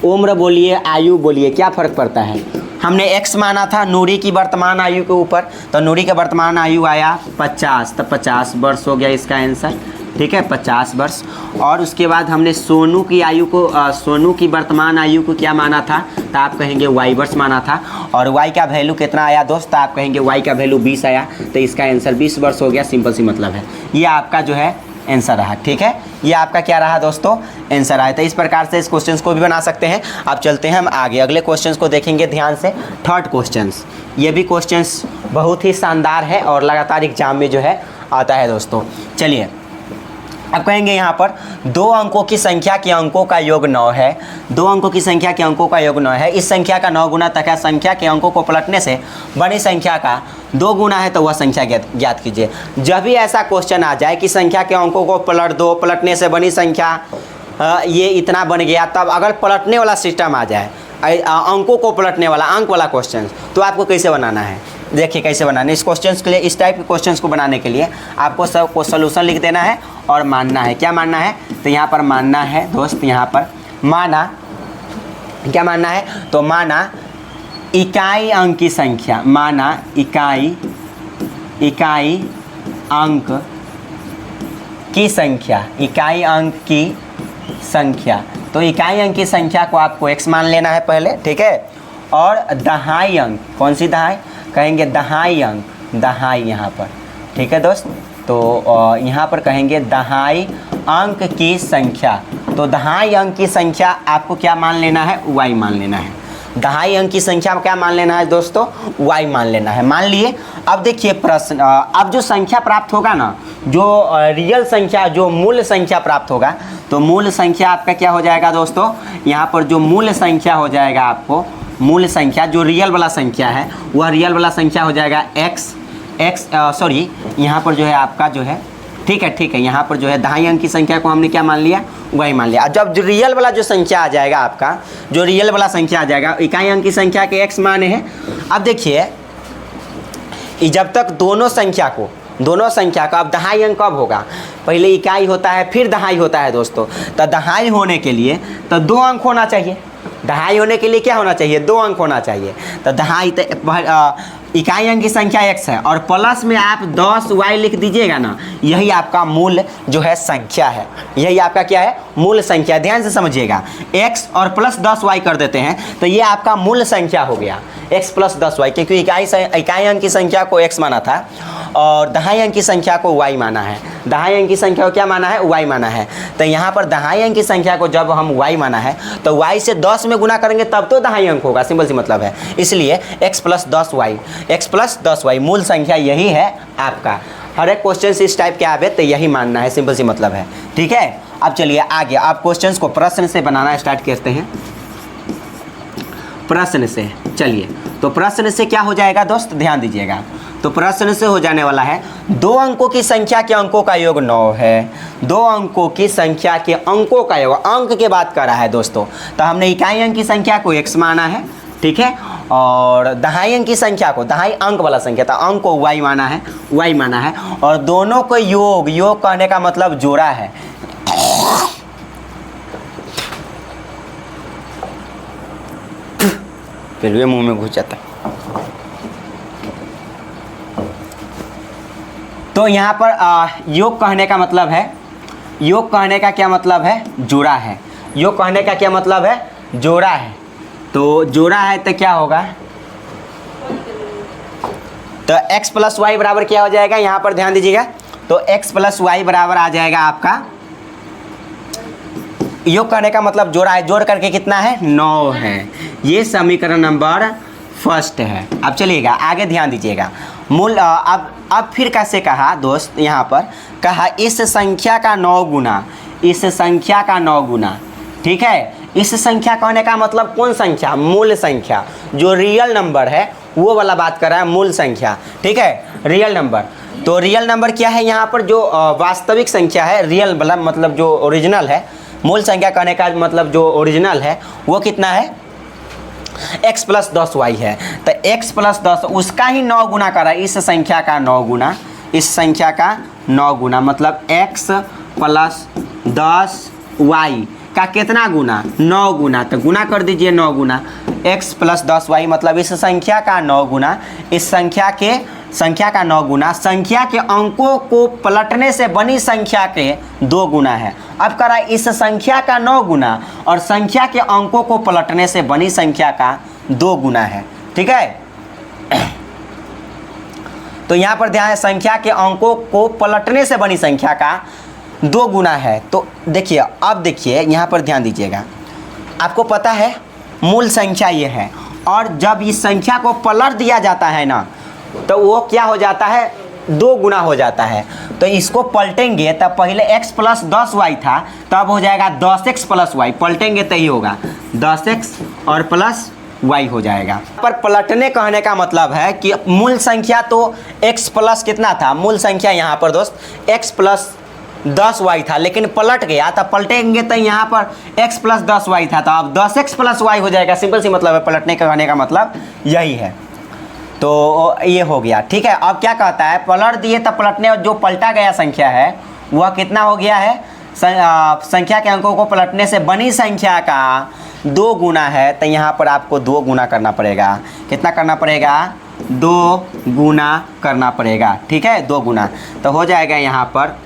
उम्र बोलिए, आयु बोलिए, क्या फ़र्क पड़ता है। हमने x माना था नूरी की वर्तमान आयु के ऊपर, तो नूरी का वर्तमान आयु आया 50, तो 50 वर्ष हो गया इसका आंसर। ठीक है, 50 वर्ष। और उसके बाद हमने सोनू की आयु को सोनू की वर्तमान आयु को क्या माना था, तो आप कहेंगे y वर्ष माना था। और y का वैल्यू कितना आया दोस्त, आप कहेंगे y का वैल्यू 20 आया, तो इसका आंसर 20 वर्ष हो गया। सिंपल सी मतलब है, ये आपका जो है आंसर रहा। ठीक है, ये आपका क्या रहा दोस्तों, आंसर रहा। तो इस प्रकार से इस क्वेश्चंस को भी बना सकते हैं। अब चलते हैं हम आगे, अगले क्वेश्चंस को देखेंगे ध्यान से। थर्ड क्वेश्चंस, ये भी क्वेश्चंस बहुत ही शानदार है और लगातार एग्जाम में जो है आता है दोस्तों। चलिए, अब कहेंगे यहाँ पर 2 अंकों की संख्या के अंकों का योग 9 है। 2 अंकों की संख्या के अंकों का योग 9 है। इस संख्या का 9 गुना तक है। संख्या के अंकों को पलटने से बड़ी संख्या का 2 गुना है तो वह संख्या ज्ञात कीजिए। जब भी ऐसा क्वेश्चन आ जाए कि संख्या के अंकों को पलट दो, पलटने से बड़ी संख्या ये इतना बन गया, तब अगर पलटने वाला सिस्टम आ जाए, अंकों को पलटने वाला, अंक वाला क्वेश्चन, तो आपको कैसे बनाना है। देखिए कैसे बनाना है इस क्वेश्चंस के लिए। इस टाइप के क्वेश्चंस को बनाने के लिए आपको सब को सोल्यूशन लिख देना है और मानना है। क्या मानना है, तो यहाँ पर मानना है दोस्त, यहाँ पर माना, क्या मानना है, तो माना इकाई अंक की संख्या, माना इकाई अंक की संख्या, इकाई अंक की संख्या। तो इकाई अंक की संख्या को आपको x मान लेना है पहले। ठीक है, और दहाई अंक, कौन सी दहाई, कहेंगे दहाई अंक, दहाई यहाँ पर। ठीक है दोस्त, तो यहाँ पर कहेंगे दहाई अंक की संख्या। तो दहाई अंक की संख्या आपको क्या मान लेना है, y मान लेना है। दहाई अंक की संख्या क्या मान लेना है दोस्तों, y मान लेना है। मान लिए। अब देखिए प्रश्न, अब जो संख्या प्राप्त होगा ना, जो रियल संख्या, जो मूल संख्या प्राप्त होगा, तो मूल संख्या आपका क्या हो जाएगा दोस्तों, यहाँ पर जो मूल संख्या हो जाएगा, आपको मूल संख्या जो रियल वाला संख्या है, वह रियल वाला संख्या हो जाएगा सॉरी यहाँ पर जो है आपका जो है, ठीक है, यहाँ पर जो है दहाई अंक की संख्या को हमने क्या मान लिया, वही मान लिया। जब जो रियल वाला जो संख्या आ जाएगा आपका, जो रियल वाला संख्या आ जाएगा, इकाई अंक की संख्या के x माने हैं। अब देखिए, जब तक दोनों संख्या का, अब दहाई अंक कब होगा, पहले इकाई होता है फिर दहाई होता है दोस्तों। तो दहाई होने के लिए तो 2 अंक होना चाहिए। दहाई होने के लिए क्या होना चाहिए, 2 अंक होना चाहिए। तो दहाई इकाई अंक की संख्या x है और प्लस में आप 10y लिख दीजिएगा ना, यही आपका मूल जो है संख्या है। यही आपका क्या है, मूल संख्या। ध्यान से समझिएगा, x और प्लस 10y कर देते हैं तो ये आपका मूल संख्या हो गया, x प्लस 10y, क्योंकि इकाई अंक की संख्या को x माना था और दहाई अंक की संख्या को y माना है। दहाई अंक की संख्या को क्या माना है, y माना है। तो यहाँ पर दहाई अंक की संख्या को जब हम y माना है तो y से 10 में गुना करेंगे तब तो दहाई अंक होगा, सिंपल सी मतलब है। इसलिए x प्लस 10y मूल संख्या यही है आपका। हर एक क्वेश्चन इस टाइप के आवे तो यही मानना है, सिंपल सी मतलब है। ठीक है, अब चलिए आगे, आप क्वेश्चंस को प्रश्न से बनाना स्टार्ट करते हैं। प्रश्न से, चलिए, तो प्रश्न से क्या हो जाएगा दोस्त, ध्यान दीजिएगा। तो प्रश्न से हो जाने वाला है 2 अंकों की संख्या के अंकों का योग 9 है। 2 अंकों की संख्या के अंकों का योग, अंक के बात कर रहा है दोस्तों। तो हमने इकाई अंक की संख्या को x माना है, ठीक है, और दहाई अंक की संख्या को, दहाई अंक वाला संख्या था, अंक को y माना है, और दोनों को योग कहने का मतलब जोड़ा है। फिर भी मुंह में घुस जाता है। तो यहाँ पर योग कहने का मतलब है, योग कहने का क्या मतलब है, जोड़ा है। योग कहने का क्या मतलब है, जोड़ा है। तो जोड़ा है तो क्या होगा, तो x प्लस वाई बराबर क्या हो जाएगा, यहाँ पर ध्यान दीजिएगा। तो x प्लस वाई बराबर आ जाएगा आपका, योग करने का मतलब जोड़ा है, जोड़ करके कितना है, 9 है। ये समीकरण नंबर फर्स्ट है। अब चलिएगा आगे ध्यान दीजिएगा। मूल अब फिर कैसे कहा दोस्त, यहाँ पर कहा इस संख्या का 9 गुना, इस संख्या का 9 गुना। ठीक है, इस संख्या कहने का मतलब कौन संख्या? मूल संख्या, जो रियल नंबर है वो वाला बात कर रहा है, मूल संख्या। ठीक है, रियल नंबर। तो रियल नंबर क्या है यहाँ पर? जो वास्तविक संख्या है, रियल वाला मतलब जो ओरिजिनल है। मूल संख्या कहने का मतलब जो ओरिजिनल है वो कितना है? x + 10y है। तो x + 10 उसका ही 9 गुना करा, इस संख्या का 9 गुना, इस संख्या का 9 गुना मतलब x + 10y का कितना गुना? 9 गुना। तो गुना कर दीजिए 9 गुना, x + 10y मतलब इस संख्या का 9 गुना, इस संख्या का 9 गुना, संख्या के अंकों को पलटने से बनी संख्या के 2 गुना है। अब करा इस संख्या का 9 गुना और संख्या के अंकों को पलटने से बनी संख्या का 2 गुना है। ठीक है, तो यहाँ पर ध्यान है, संख्या के अंकों को पलटने से बनी संख्या का 2 गुना है। तो देखिए, अब देखिए यहाँ पर ध्यान दीजिएगा, आपको पता है मूल संख्या ये है, और जब इस संख्या को पलट दिया जाता है ना, तो वो क्या हो जाता है? 2 गुना हो जाता है। तो इसको पलटेंगे तब पहले x + 10y था, तब हो जाएगा 10x + y। पलटेंगे तो ही होगा 10x और प्लस y हो जाएगा। पर पलटने कहने का मतलब है कि मूल संख्या तो x प्लस कितना था? मूल संख्या यहाँ पर दोस्त x + 10y था, लेकिन पलट गया, तब पलटेंगे तो यहाँ पर x + 10y था, तो अब 10x + y हो जाएगा। सिंपल सी मतलब है, पलटने का कहने का मतलब यही है। तो ये हो गया। ठीक है, अब क्या कहता है? पलट दिए तब पलटने, जो पलटा गया संख्या है वह कितना हो गया है? संख्या के अंकों को पलटने से बनी संख्या का 2 गुना है। तो यहाँ पर आपको 2 गुना करना पड़ेगा। कितना करना पड़ेगा? 2 गुना करना पड़ेगा। ठीक है, 2 गुना। तो हो जाएगा यहाँ पर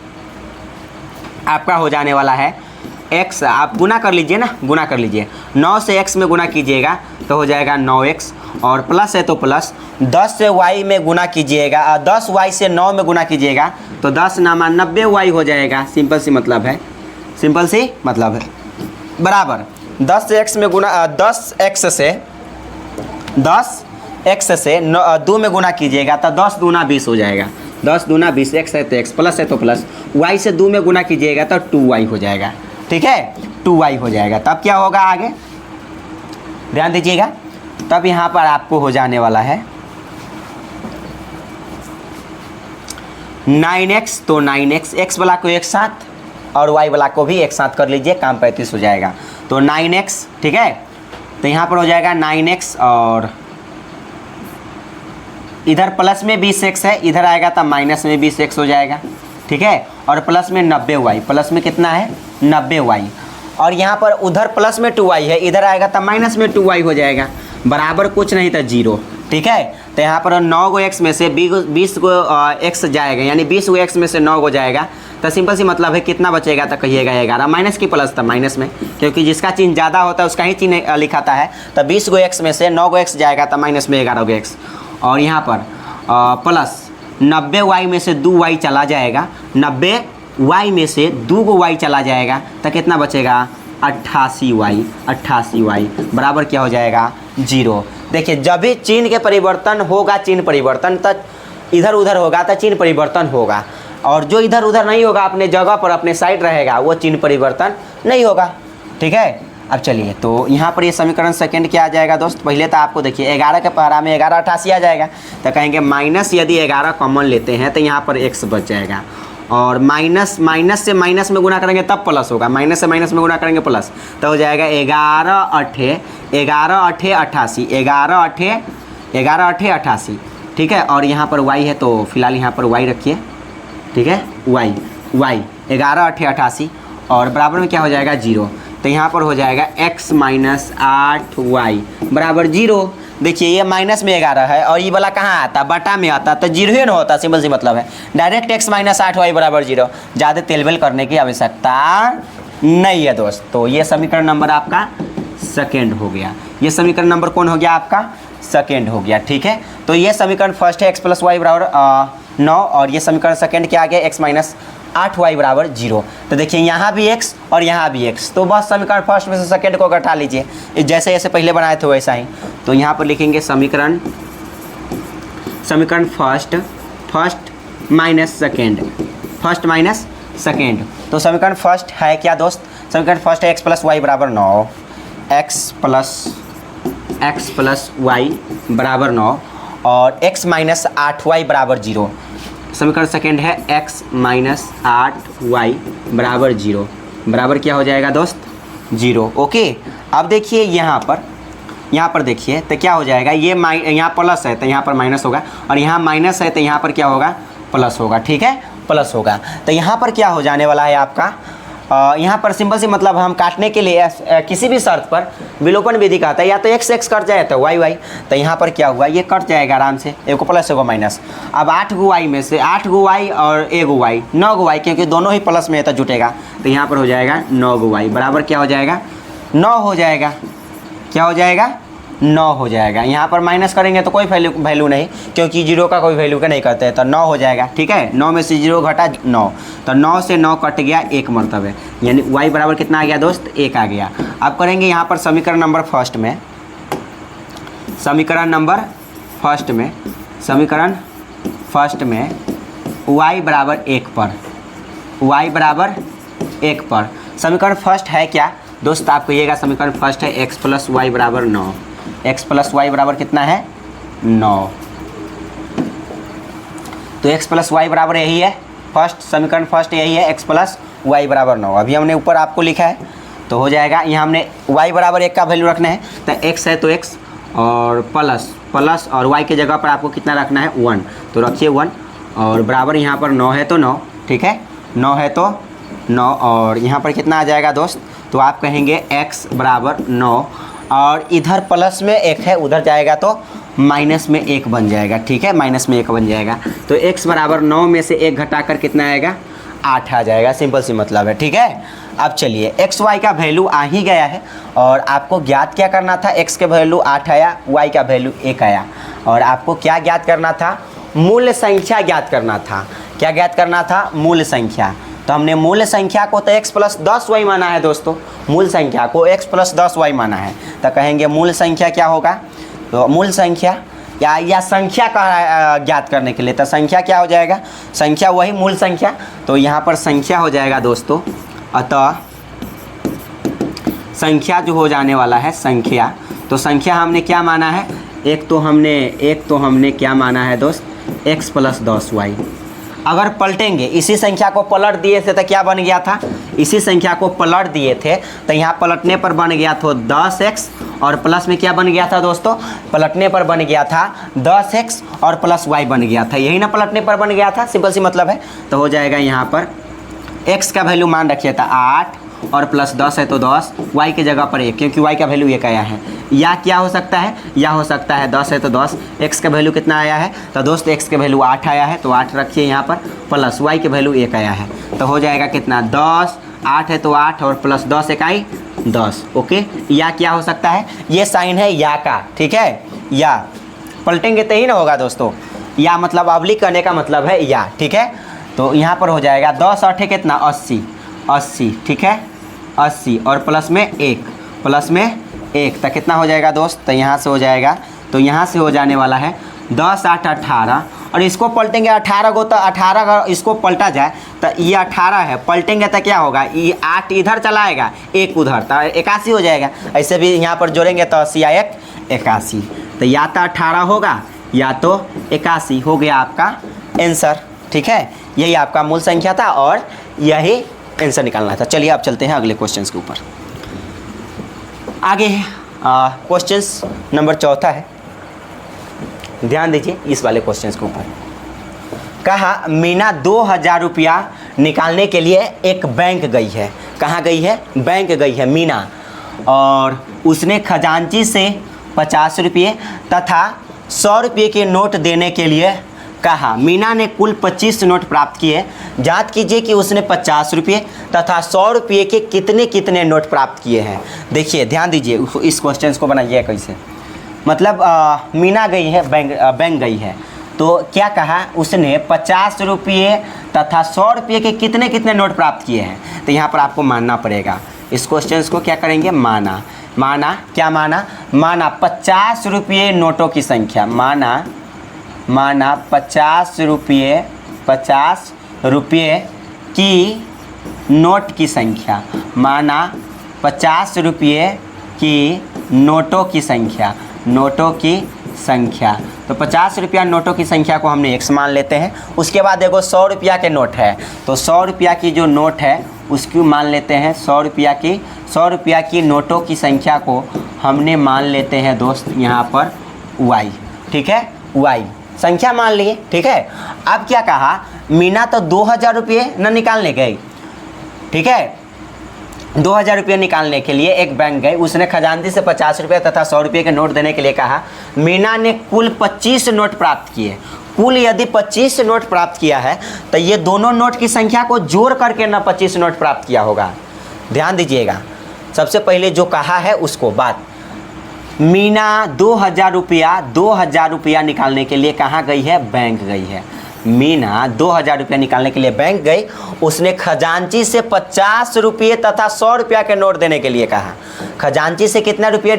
आपका हो जाने वाला है x, आप गुना कर लीजिए ना, गुना कर लीजिए, 9 से x में गुना कीजिएगा तो हो जाएगा 9x, और प्लस है तो प्लस 10 से y में गुना कीजिएगा, 10y से 9 में गुना कीजिएगा तो 10 नामा 90y हो जाएगा। सिंपल सी मतलब है, सिंपल सी मतलब है, बराबर 10 से x में गुना 10x से 2 में गुना कीजिएगा तो 10 दूना 20 हो जाएगा। 10 दूना 20, x है तो x, प्लस है तो प्लस, y से 2 में गुना कीजिएगा तो 2y हो जाएगा। ठीक है, 2y हो जाएगा। तब क्या होगा आगे? ध्यान दीजिएगा, तब यहाँ पर आपको हो जाने वाला है 9x। तो 9x, x वाला को एक साथ और y वाला को भी एक साथ कर लीजिए, काम 35 हो जाएगा। तो 9x, ठीक है, तो यहाँ पर हो जाएगा 9x, और इधर प्लस में 20x है, इधर आएगा तब माइनस में 20x हो जाएगा। ठीक है, और प्लस में 90y, प्लस में कितना है? 90y, और यहाँ पर उधर प्लस में 2y है, इधर आएगा तब माइनस में 2y हो जाएगा, बराबर कुछ नहीं था 0। ठीक है, तो यहाँ पर 9 गो x में से 20 गो x जाएगा, यानी 20 गो x में से 9 गो जाएगा, तो सिंपल सी मतलब है कितना बचेगा? तो कहिएगा 11, माइनस की प्लस था माइनस में, क्योंकि जिसका चिन्ह ज़्यादा होता है उसका ही चिन्ह लिखाता है। तो 20 गो x में से 9 गो x जाएगा तो माइनस में 11 गो x, और यहाँ पर प्लस 90y में से 2y चला जाएगा, 90y में से 2 गो y चला जाएगा तो कितना बचेगा? 88y बराबर क्या हो जाएगा? 0। देखिए, जब भी चिन्ह के परिवर्तन होगा, चिन्ह परिवर्तन, तो इधर उधर होगा तो चिन्ह परिवर्तन होगा, और जो इधर उधर नहीं होगा, अपने जगह पर अपने साइड रहेगा, वो चिन्ह परिवर्तन नहीं होगा। ठीक है, अब चलिए, तो यहाँ पर ये समीकरण सेकंड क्या आ जाएगा दोस्त? पहले तो आपको देखिए 11 के पहरा में 11 88 आ जाएगा, तो कहेंगे माइनस, यदि 11 कॉमन लेते हैं तो यहाँ पर x बच जाएगा, और माइनस से माइनस में गुना करेंगे तब प्लस होगा, माइनस से माइनस में गुना करेंगे प्लस, तो हो जाएगा 11 8 88। ठीक है, और यहाँ पर y है तो फिलहाल यहाँ पर y रखिए। ठीक है, y 11 8 88, और बराबर में क्या हो जाएगा? 0। तो यहाँ पर हो जाएगा x - 8y बराबर 0। देखिए, ये माइनस में 11 है और ये वाला कहाँ आता? बटा में आता, तो 0 ही ना होता। सिंपल सी मतलब है, डायरेक्ट x - 8y बराबर 0। ज़्यादा तेलबेल करने की आवश्यकता नहीं है दोस्त। तो ये समीकरण नंबर आपका सेकेंड हो गया। ये समीकरण नंबर कौन हो गया? आपका सेकेंड हो गया। ठीक है, तो ये समीकरण फर्स्ट है x + y बराबर 9, और ये समीकरण सेकेंड क्या आ गया? x - 8y बराबर 0। तो देखिए यहाँ भी x और यहाँ भी x, तो बस समीकरण फर्स्ट में से सेकंड को घटा लीजिए, जैसे जैसे पहले बनाए थे वैसा ही। तो यहाँ पर लिखेंगे समीकरण फर्स्ट माइनस सेकेंड। तो समीकरण फर्स्ट है क्या दोस्त? समीकरण फर्स्ट है x प्लस वाई बराबर 9, x प्लस वाई बराबर 9 और x माइनस 8y बराबर 0। समीकरण सेकेंड है x माइनस 8y बराबर 0, बराबर क्या हो जाएगा दोस्त? 0। ओके, अब देखिए यहाँ पर देखिए तो क्या हो जाएगा, ये यहाँ प्लस है तो यहाँ पर माइनस होगा, और यहाँ माइनस है तो यहाँ पर क्या होगा? प्लस होगा। ठीक है, प्लस होगा। तो यहाँ पर क्या हो जाने वाला है आपका, यहाँ पर सिंपल सी मतलब हम काटने के लिए किसी भी शर्त पर विलोपन विधि का आता है, या तो x कट जाए तो y। तो यहाँ पर क्या हुआ, ये कट जाएगा आराम से, एक प्लस एक माइनस। अब 8 गो y में से 8 गो y और 1 गो y, 9 गो y, क्योंकि दोनों ही प्लस में है तो जुटेगा। तो यहाँ पर हो जाएगा 9 गो y बराबर क्या हो जाएगा? 9 हो जाएगा। क्या हो जाएगा? 9 हो जाएगा। यहाँ पर माइनस करेंगे तो कोई वैल्यू नहीं, क्योंकि 0 का कोई वैल्यू का नहीं करते हैं, तो 9 हो जाएगा। ठीक है, 9 में से 0 घटा 9, तो 9 से 9 कट गया एक मरतबे, यानी y बराबर कितना आ गया दोस्त? 1 आ गया। अब करेंगे यहाँ पर समीकरण नंबर फर्स्ट में y बराबर 1 पर समीकरण फर्स्ट है क्या दोस्त? आप कहिएगा समीकरण फर्स्ट है x प्लस वाई बराबर 9। x प्लस वाई बराबर कितना है? 9। तो x प्लस वाई बराबर यही है, समीकरण फर्स्ट यही है, x प्लस वाई बराबर 9। अभी हमने ऊपर आपको लिखा है तो हो जाएगा, यहाँ हमने y बराबर 1 का वैल्यू रखना है, तो x है तो x और प्लस और y के जगह पर आपको कितना रखना है? 1। तो रखिए 1 और बराबर यहाँ पर 9 है तो 9। ठीक है, 9 है तो 9 और यहाँ पर कितना आ जाएगा दोस्त? तो आप कहेंगे x बराबर 9 और इधर प्लस में 1 है, उधर जाएगा तो माइनस में 1 बन जाएगा। ठीक है, माइनस में 1 बन जाएगा। तो x बराबर 9 में से 1 घटाकर कितना आएगा? 8 आ जाएगा। सिंपल सी मतलब है। ठीक है, अब चलिए x y का वैल्यू आ ही गया है और आपको ज्ञात क्या करना था? x के वैल्यू 8 आया, y का वैल्यू 1 आया, और आपको क्या ज्ञात करना था? मूल संख्या ज्ञात करना था। क्या ज्ञात करना था? मूल संख्या। तो हमने मूल संख्या को तो x प्लस 10y माना है दोस्तों, मूल संख्या को x प्लस 10y माना है। तो कहेंगे मूल संख्या क्या होगा? तो मूल संख्या या संख्या का ज्ञात करने के लिए, तो संख्या क्या हो जाएगा? संख्या वही मूल संख्या, तो यहाँ पर संख्या हो जाएगा दोस्तों। अतः संख्या जो हो जाने वाला है संख्या, तो संख्या हमने क्या माना है? एक तो हमने क्या माना है दोस्त? x plus 10y। अगर पलटेंगे, इसी संख्या को पलट दिए थे तो क्या बन गया था? इसी संख्या को पलट दिए थे तो यहाँ पलटने पर बन गया था 10x और प्लस में क्या बन गया था दोस्तों? पलटने पर बन गया था 10x और प्लस y बन गया था। यही ना पलटने पर बन गया था, सिंपल सी मतलब है। तो हो जाएगा यहाँ पर x का वैल्यू मान रखिए था 8 और प्लस 10 है तो 10, y के जगह पर 1, क्योंकि y का वैल्यू 1 आया है। या क्या हो सकता है? या हो सकता है 10 है तो 10, x का वैल्यू कितना आया है? तो दोस्त x के वैल्यू 8 आया है, तो 8 रखिए यहाँ पर, प्लस y के वैल्यू 1 आया है। तो हो जाएगा कितना? 10, 8 है तो 8 और प्लस 10 इकाई 10। ओके, या क्या हो सकता है? ये साइन है या का। ठीक है, या पलटेंगे तो ही ना होगा दोस्तों, या मतलब अवली करने का मतलब है या। ठीक है, तो यहाँ पर हो जाएगा 10 8 कितना? 80। ठीक है, 80 और प्लस में 1 तो कितना हो जाएगा दोस्त? तो यहाँ से हो जाएगा, तो यहाँ से हो जाने वाला है 10 8 18 और इसको पलटेंगे 18 को, तो 18 अगर इसको पलटा जाए तो ये 18 है, पलटेंगे तो क्या होगा? ये 8 इधर चलाएगा, 1 उधर, तो 81 हो जाएगा। ऐसे भी यहाँ पर जोड़ेंगे तो 80 या 81, तो या तो 18 होगा या तो 81 हो गया आपका आंसर। ठीक है, यही आपका मूल संख्या था और यही आंसर निकालना था। चलिए अब चलते हैं अगले क्वेश्चंस के ऊपर। आगे क्वेश्चंस नंबर 4 है, ध्यान दीजिए इस वाले क्वेश्चंस के ऊपर। कहा मीना 2000 रुपया निकालने के लिए एक बैंक गई है। कहाँ गई है? बैंक गई है मीना, और उसने खजांची से 50 रुपये तथा 100 रुपये के नोट देने के लिए कहा। मीना ने कुल 25 नोट प्राप्त किए। जांच कीजिए कि उसने 50 रुपये तथा 100 रुपये के कितने कितने नोट प्राप्त किए हैं। देखिए ध्यान दीजिए, इस क्वेश्चन को बनाइए कैसे। मतलब मीना गई है बैंक गई है, तो क्या कहा उसने 50 रुपये तथा 100 रुपये के कितने कितने नोट प्राप्त किए हैं। तो यहाँ पर आपको मानना पड़ेगा, इस क्वेश्चन को क्या करेंगे, माना। क्या माना, 50 रुपये नोटों की संख्या, माना 50 रुपये की नोट की संख्या, माना 50 रुपये की नोटों की संख्या, तो 50 रुपया नोटों की संख्या को हमने x मान लेते हैं। उसके बाद देखो 100 रुपया के नोट है, तो 100 रुपया की जो नोट है उसकी मान लेते हैं 100 रुपया की नोटों की संख्या को हमने मान लेते हैं दोस्त यहाँ पर y, ठीक है, y संख्या मान लिए, ठीक है। अब क्या कहा, मीना तो 2000 रुपये न निकालने गई, ठीक है, 2000 रुपये निकालने के लिए एक बैंक गए, उसने खजांची से 50 रुपये तथा 100 रुपये के नोट देने के लिए कहा। मीना ने कुल 25 नोट प्राप्त किए। कुल यदि 25 नोट प्राप्त किया है तो ये दोनों नोट की संख्या को जोड़ करके ना 25 नोट प्राप्त किया होगा। ध्यान दीजिएगा, सबसे पहले जो कहा है उसको बात, मीना 2000 रुपया निकालने के लिए कहाँ गई है, बैंक गई है। मीना 2000 रुपया निकालने के लिए बैंक गई, उसने खजांची से 50 रुपये तथा 100 रुपया के नोट देने के लिए कहा। खजांची से कितना रुपये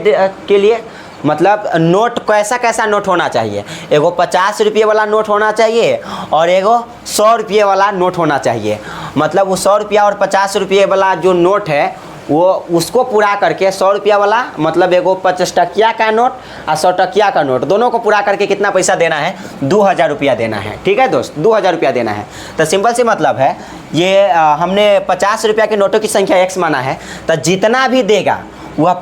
के लिए, मतलब नोट कैसा नोट होना चाहिए, एगो 50 रुपये वाला नोट होना चाहिए और एगो 100 रुपये वाला नोट होना चाहिए। मतलब वो 100 रुपया और 50 रुपये वाला जो नोट है वो उसको पूरा करके 100 रुपया वाला मतलब एगो 50 टकिया का नोट और 100 टकिया का नोट दोनों को पूरा करके कितना पैसा देना है, 2000 रुपया देना है, ठीक है दोस्त, 2000 रुपया देना है। तो सिंपल सी मतलब है ये हमने 50 रुपया के नोटों की संख्या x माना है, तो जितना भी देगा वह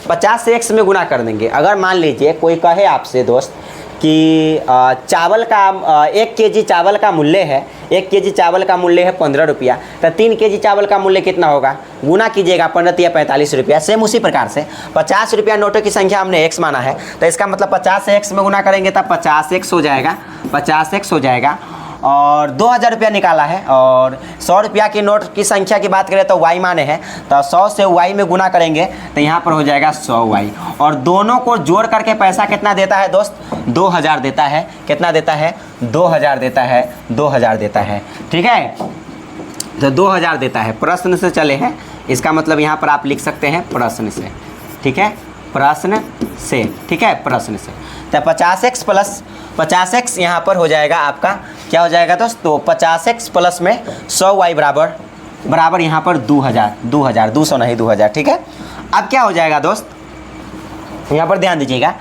50 से x में गुना कर देंगे। अगर मान लीजिए कोई कहे आपसे दोस्त कि चावल का 1 केजी चावल का मूल्य है, 1 केजी चावल का मूल्य है 15 रुपया, तो 3 केजी चावल का मूल्य कितना होगा, गुना कीजिएगा, 15 या 45 रुपया। सेम उसी प्रकार से 50 रुपया नोटों की संख्या हमने x माना है, तो इसका मतलब 50 से x में गुना करेंगे तब 50x हो जाएगा, 50x हो जाएगा। और 2000 रुपया निकाला है और 100 रुपया की नोट की संख्या की बात करें तो y माने हैं, तो 100 से y में गुना करेंगे तो यहाँ पर हो जाएगा 100y। और दोनों को जोड़ करके पैसा कितना देता है दोस्त, 2000 देता है। कितना देता है, 2000 देता है, 2000 देता है, ठीक है, तो 2000 देता है। प्रश्न से चले हैं, इसका मतलब यहाँ पर आप लिख सकते हैं प्रश्न से, ठीक है, प्रश्न से, ठीक है, प्रश्न से। तो 50x प्लस 50x यहाँ पर हो जाएगा आपका, क्या हो जाएगा दोस्त, तो 50x प्लस में 100y बराबर यहाँ पर 2000, 200 नहीं 2000, ठीक है। अब क्या हो जाएगा दोस्त, यहाँ पर ध्यान दीजिएगा,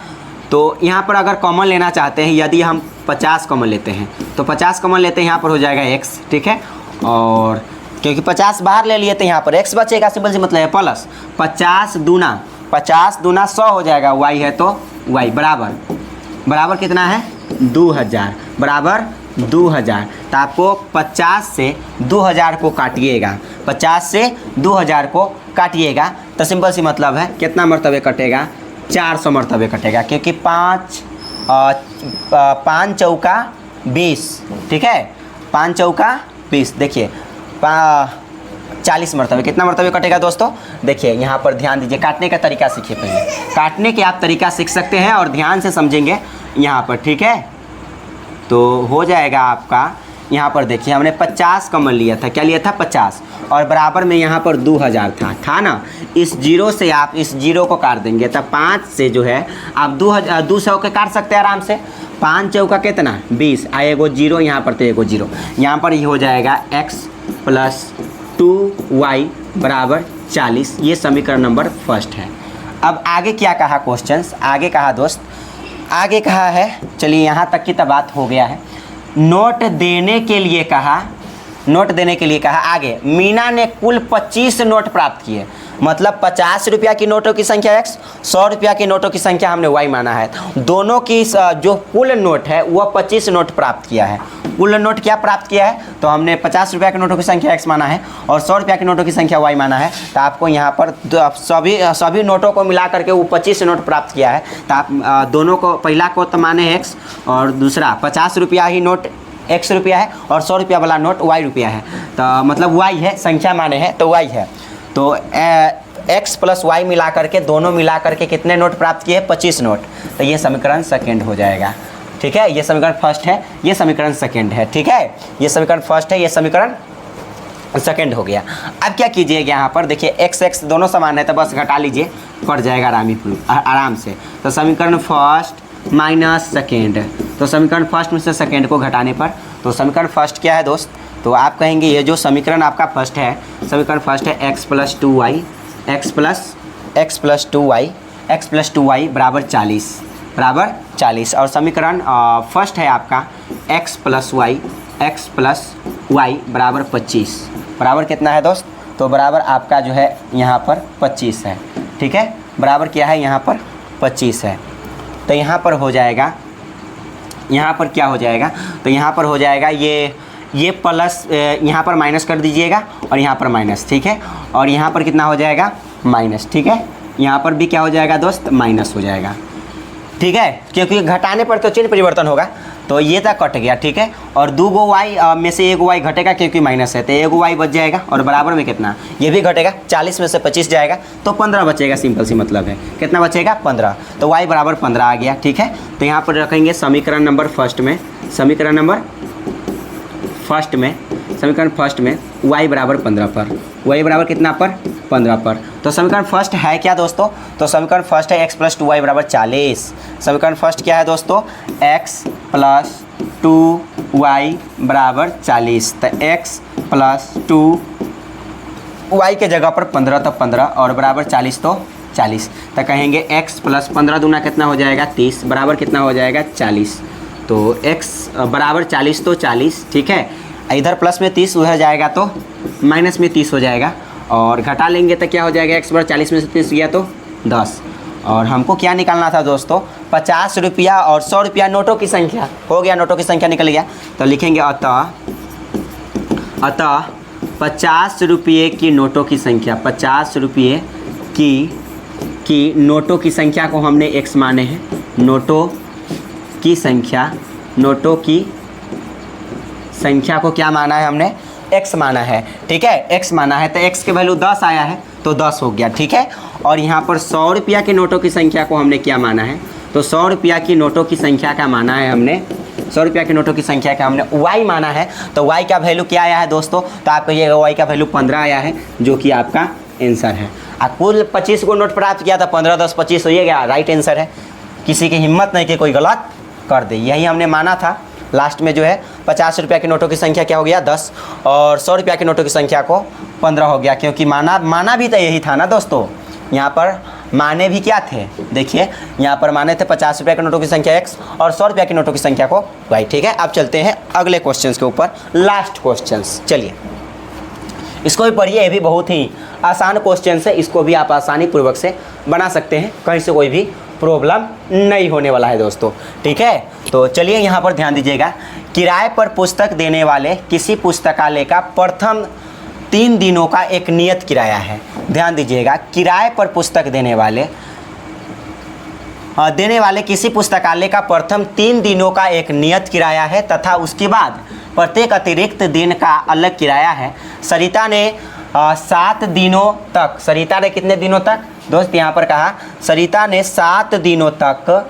तो यहाँ पर अगर कॉमन लेना चाहते हैं, यदि हम 50 कॉमन लेते हैं तो 50 कॉमन लेते हैं, यहाँ पर हो जाएगा x, ठीक है, और क्योंकि 50 बाहर ले लिए तो यहाँ पर x बचेगा, सिंपल सी मतलब है, प्लस 50 दूना 100 हो जाएगा, y है तो y बराबर कितना है, 2000, बराबर 2000। तो आपको 50 से 2000 को काटिएगा, 50 से 2000 को काटिएगा तो सिंपल सी मतलब है कितना मरतबे कटेगा, 400 मरतबे कटेगा, क्योंकि 5 चौका 20, ठीक है, 5 चौका 20, देखिए 40 मरतबे, कितना मरतबे कटेगा दोस्तों, देखिए यहाँ पर ध्यान दीजिए, काटने का तरीका सीखिए पहले, काटने के आप तरीका सीख सकते हैं और ध्यान से समझेंगे यहाँ पर, ठीक है। तो हो जाएगा आपका, यहाँ पर देखिए हमने 50 कॉमन लिया था, क्या लिया था 50, और बराबर में यहाँ पर 2000 था ना, इस जीरो से आप इस जीरो को काट देंगे तो 5 से जो है आप 200 के काट सकते हैं आराम से, 5 चौका कितना 20, एगो जीरो यहाँ पर, तो एगो जीरो यहाँ पर ही हो जाएगा x प्लस 2y बराबर 40। ये समीकरण नंबर फर्स्ट है। अब आगे क्या कहा क्वेश्चंस, आगे कहा दोस्त, आगे कहा है, चलिए यहाँ तक की तो बात हो गया है। नोट देने के लिए कहा आगे, मीना ने कुल 25 नोट प्राप्त किए, मतलब 50 रुपया की नोटों की संख्या x, 100 रुपया की नोटों की संख्या हमने y माना है। दोनों की जो कुल नोट है वह 25 नोट प्राप्त किया है। कुल नोट क्या प्राप्त किया है, तो हमने 50 रुपया के नोटों की संख्या x माना है और 100 रुपया की नोटों की संख्या y माना है। तो आपको यहाँ पर सभी नोटों को मिला करके वो 25 नोट प्राप्त किया है। तो आप दोनों को, पहला को तो माने x और दूसरा 50 रुपया ही नोट x रुपया है और 100 रुपया वाला नोट y रुपया है, तो मतलब y है, संख्या माने हैं तो y है। तो x प्लस y मिला करके, दोनों मिला करके कितने नोट प्राप्त किए, 25 नोट। तो ये समीकरण सेकेंड हो जाएगा। ठीक है, ये समीकरण फर्स्ट है, ये समीकरण सेकंड है। ठीक है, ये समीकरण फर्स्ट है, ये समीकरण सेकंड हो गया। अब क्या कीजिएगा यहाँ पर देखिए एक्स एक्स दोनों समान है तो बस घटा लीजिए, कट जाएगा आराम से। तो समीकरण फर्स्ट माइनस सेकेंड, तो समीकरण फर्स्ट में से सेकेंड को घटाने पर, तो समीकरण फर्स्ट क्या है दोस्त, तो आप कहेंगे ये जो समीकरण आपका फर्स्ट है, समीकरण फर्स्ट है एक्स प्लस टू वाई बराबर 40 और समीकरण फर्स्ट है आपका एक्स प्लस वाई बराबर 25, बराबर कितना है दोस्त, तो बराबर आपका जो है यहाँ पर 25 है। ठीक है, बराबर क्या है यहाँ पर 25 है। तो यहाँ पर हो जाएगा, यहाँ पर क्या हो जाएगा, तो यहाँ पर हो जाएगा ये प्लस, यहाँ पर माइनस कर दीजिएगा और यहाँ पर माइनस। ठीक है, और यहाँ पर कितना हो जाएगा माइनस। ठीक है, यहाँ पर भी क्या हो जाएगा दोस्त, माइनस हो जाएगा। ठीक है, क्योंकि घटाने पर तो चिन्ह परिवर्तन होगा, तो ये तक कट गया। ठीक है, और 2 गो वाई में से 1 वाई घटेगा क्योंकि माइनस है, तो 1 वाई बच जाएगा और बराबर में कितना, ये भी घटेगा, 40 में से 25 जाएगा तो 15 बचेगा, सिंपल सी मतलब है। कितना बचेगा 15, तो वाई बराबर 15 आ गया। ठीक है, तो यहाँ पर रखेंगे समीकरण नंबर फर्स्ट में, समीकरण फर्स्ट में y बराबर 15 पर, y बराबर कितना पर 15 पर। तो समीकरण फर्स्ट है क्या दोस्तों, तो समीकरण फर्स्ट है x प्लस 2y बराबर 40। समीकरण फर्स्ट क्या है दोस्तों, x प्लस 2y बराबर 40। तो x प्लस 2y के जगह पर 15 तो 15 और बराबर 40 तो 40। तो कहेंगे x प्लस 15 दूना कितना हो जाएगा 30, बराबर कितना हो जाएगा 40। तो x बराबर 40 तो 40। ठीक है, इधर प्लस में 30 उधर जाएगा तो माइनस में 30 हो जाएगा और घटा लेंगे तो क्या हो जाएगा, x बराबर 40 में से 30 गया तो 10। और हमको क्या निकालना था दोस्तों, 50 रुपया और 100 रुपया नोटों की संख्या, हो गया नोटों की संख्या निकल गया। तो लिखेंगे अतः 50 रुपये की नोटों की संख्या, 50 रुपये की नोटों की संख्या को हमने x माने हैं, नोटों की संख्या को क्या माना है हमने, x माना है। ठीक है, x माना है तो x के वैल्यू 10 आया है तो 10 हो गया। ठीक है, और यहाँ पर 100 रुपया की नोटों की संख्या को हमने क्या माना है, तो 100 रुपया की नोटों की संख्या का माना है हमने, 100 रुपया की नोटों की संख्या का हमने y माना है। तो y का वैल्यू क्या आया है दोस्तों, तो आप कहिएगा y का वैल्यू 15 आया है, जो कि आपका आंसर है। आप कुल 25 को नोट प्राप्त किया था, 15 10 25 हो गया, राइट आंसर है। किसी की हिम्मत नहीं कि कोई गलत कर दे, यही हमने माना था। लास्ट में जो है 50 रुपया की नोटों की संख्या क्या हो गया 10 और 100 रुपया की नोटों की संख्या को 15 हो गया, क्योंकि माना भी तो यही था ना दोस्तों। यहाँ पर माने भी क्या थे, देखिए यहाँ पर माने थे 50 रुपया की नोटों की संख्या x और 100 रुपया की नोटों की संख्या को y। ठीक है, अब चलते हैं अगले क्वेश्चंस के ऊपर, लास्ट क्वेश्चंस। चलिए इसको भी पढ़िए, ये भी बहुत ही आसान क्वेश्चन है, इसको भी आप आसानी पूर्वक से बना सकते हैं, कहीं से कोई भी प्रॉब्लम नहीं होने वाला है दोस्तों। ठीक है, तो चलिए यहाँ पर ध्यान दीजिएगा। किराए पर पुस्तक देने वाले किसी पुस्तकालय का प्रथम 3 दिनों का एक नियत किराया है। ध्यान दीजिएगा, किराए पर पुस्तक देने वाले किसी पुस्तकालय का प्रथम 3 दिनों का एक नियत किराया है तथा उसके बाद प्रत्येक अतिरिक्त दिन का अलग किराया है। सरिता ने 7 दिनों तक, सरिता ने कितने दिनों तक दोस्त, यहाँ पर कहा सरिता ने 7 दिनों तक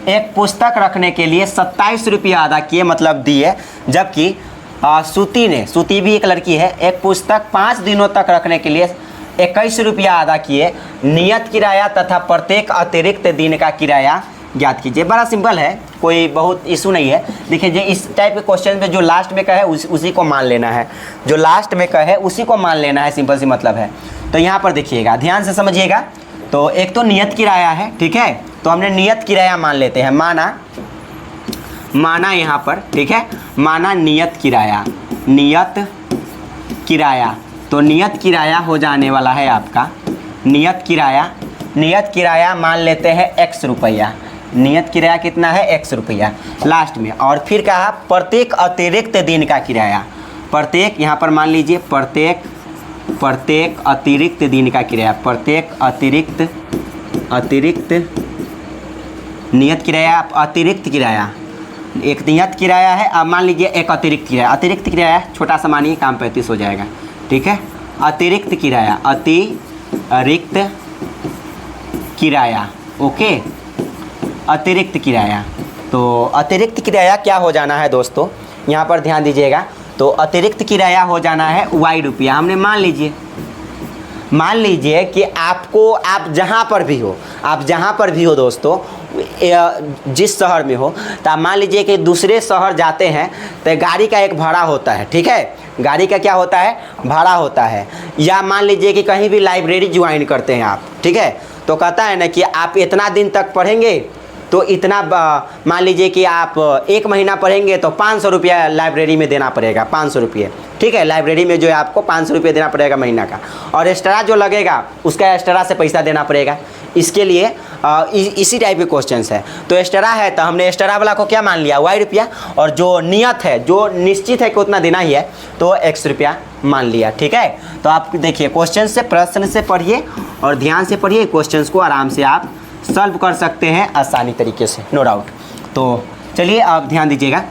एक पुस्तक रखने के लिए 27 रुपया अदा किए, मतलब दिए, जबकि सूती भी एक लड़की है, एक पुस्तक 5 दिनों तक रखने के लिए 21 रुपया अदा किए। नियत किराया तथा प्रत्येक अतिरिक्त दिन का किराया ज्ञात कीजिए। बड़ा सिंपल है, कोई बहुत इशू नहीं है। देखिए जो इस टाइप के क्वेश्चन में जो लास्ट में कहे उसी को मान लेना है, जो लास्ट में कहे उसी को मान लेना है, सिंपल सी मतलब है। तो यहाँ पर देखिएगा, ध्यान से समझिएगा। तो एक तो नियत किराया है, ठीक है, तो हमने नियत किराया मान लेते हैं, माना यहाँ पर, ठीक है, माना नियत किराया। तो नियत किराया हो जाने वाला है आपका नियत किराया मान लेते हैं x रुपया। नियत किराया कितना है x रुपया लास्ट में। और फिर कहा प्रत्येक अतिरिक्त दिन का किराया, प्रत्येक यहाँ पर मान लीजिए प्रत्येक अतिरिक्त दिन का किराया, प्रत्येक अतिरिक्त नियत किराया, अतिरिक्त किराया, एक नियत किराया है, अब मान लीजिए एक अतिरिक्त किराया छोटा सा मानिए, काम 35 हो जाएगा। ठीक है, अतिरिक्त किराया, ओके। अतिरिक्त किराया। तो अतिरिक्त किराया क्या हो जाना है दोस्तों, यहाँ पर ध्यान दीजिएगा। तो अतिरिक्त किराया हो जाना है y रुपया। हमने मान लीजिए कि आपको, आप जहाँ पर भी हो दोस्तों, जिस शहर में हो, तो आप मान लीजिए कि दूसरे शहर जाते हैं तो गाड़ी का एक भाड़ा होता है, ठीक है, गाड़ी का क्या होता है, भाड़ा होता है। या मान लीजिए कि कहीं भी लाइब्रेरी ज्वाइन करते हैं आप, ठीक है, तो कहता है ना कि आप इतना दिन तक पढ़ेंगे तो इतना, मान लीजिए कि आप 1 महीना पढ़ेंगे तो 500 रुपया लाइब्रेरी में देना पड़ेगा, 500 रुपये, ठीक है, लाइब्रेरी में जो है आपको 500 रुपये देना पड़ेगा महीना का, और एक्स्ट्रा जो लगेगा उसका एक्स्ट्रा से पैसा देना पड़ेगा। इसके लिए इसी टाइप के क्वेश्चंस है। तो एक्स्ट्रा है तो हमने एक्स्ट्रा वाला को क्या मान लिया, y रुपया, और जो नियत है, जो निश्चित है कि उतना देना ही है, तो x रुपया मान लिया, ठीक है। तो आप देखिए क्वेश्चन से, प्रश्न से पढ़िए और ध्यान से पढ़िए, क्वेश्चंस को आराम से आप सॉल्व कर सकते हैं आसानी तरीके से, नो डाउट। तो चलिए आप ध्यान दीजिएगा।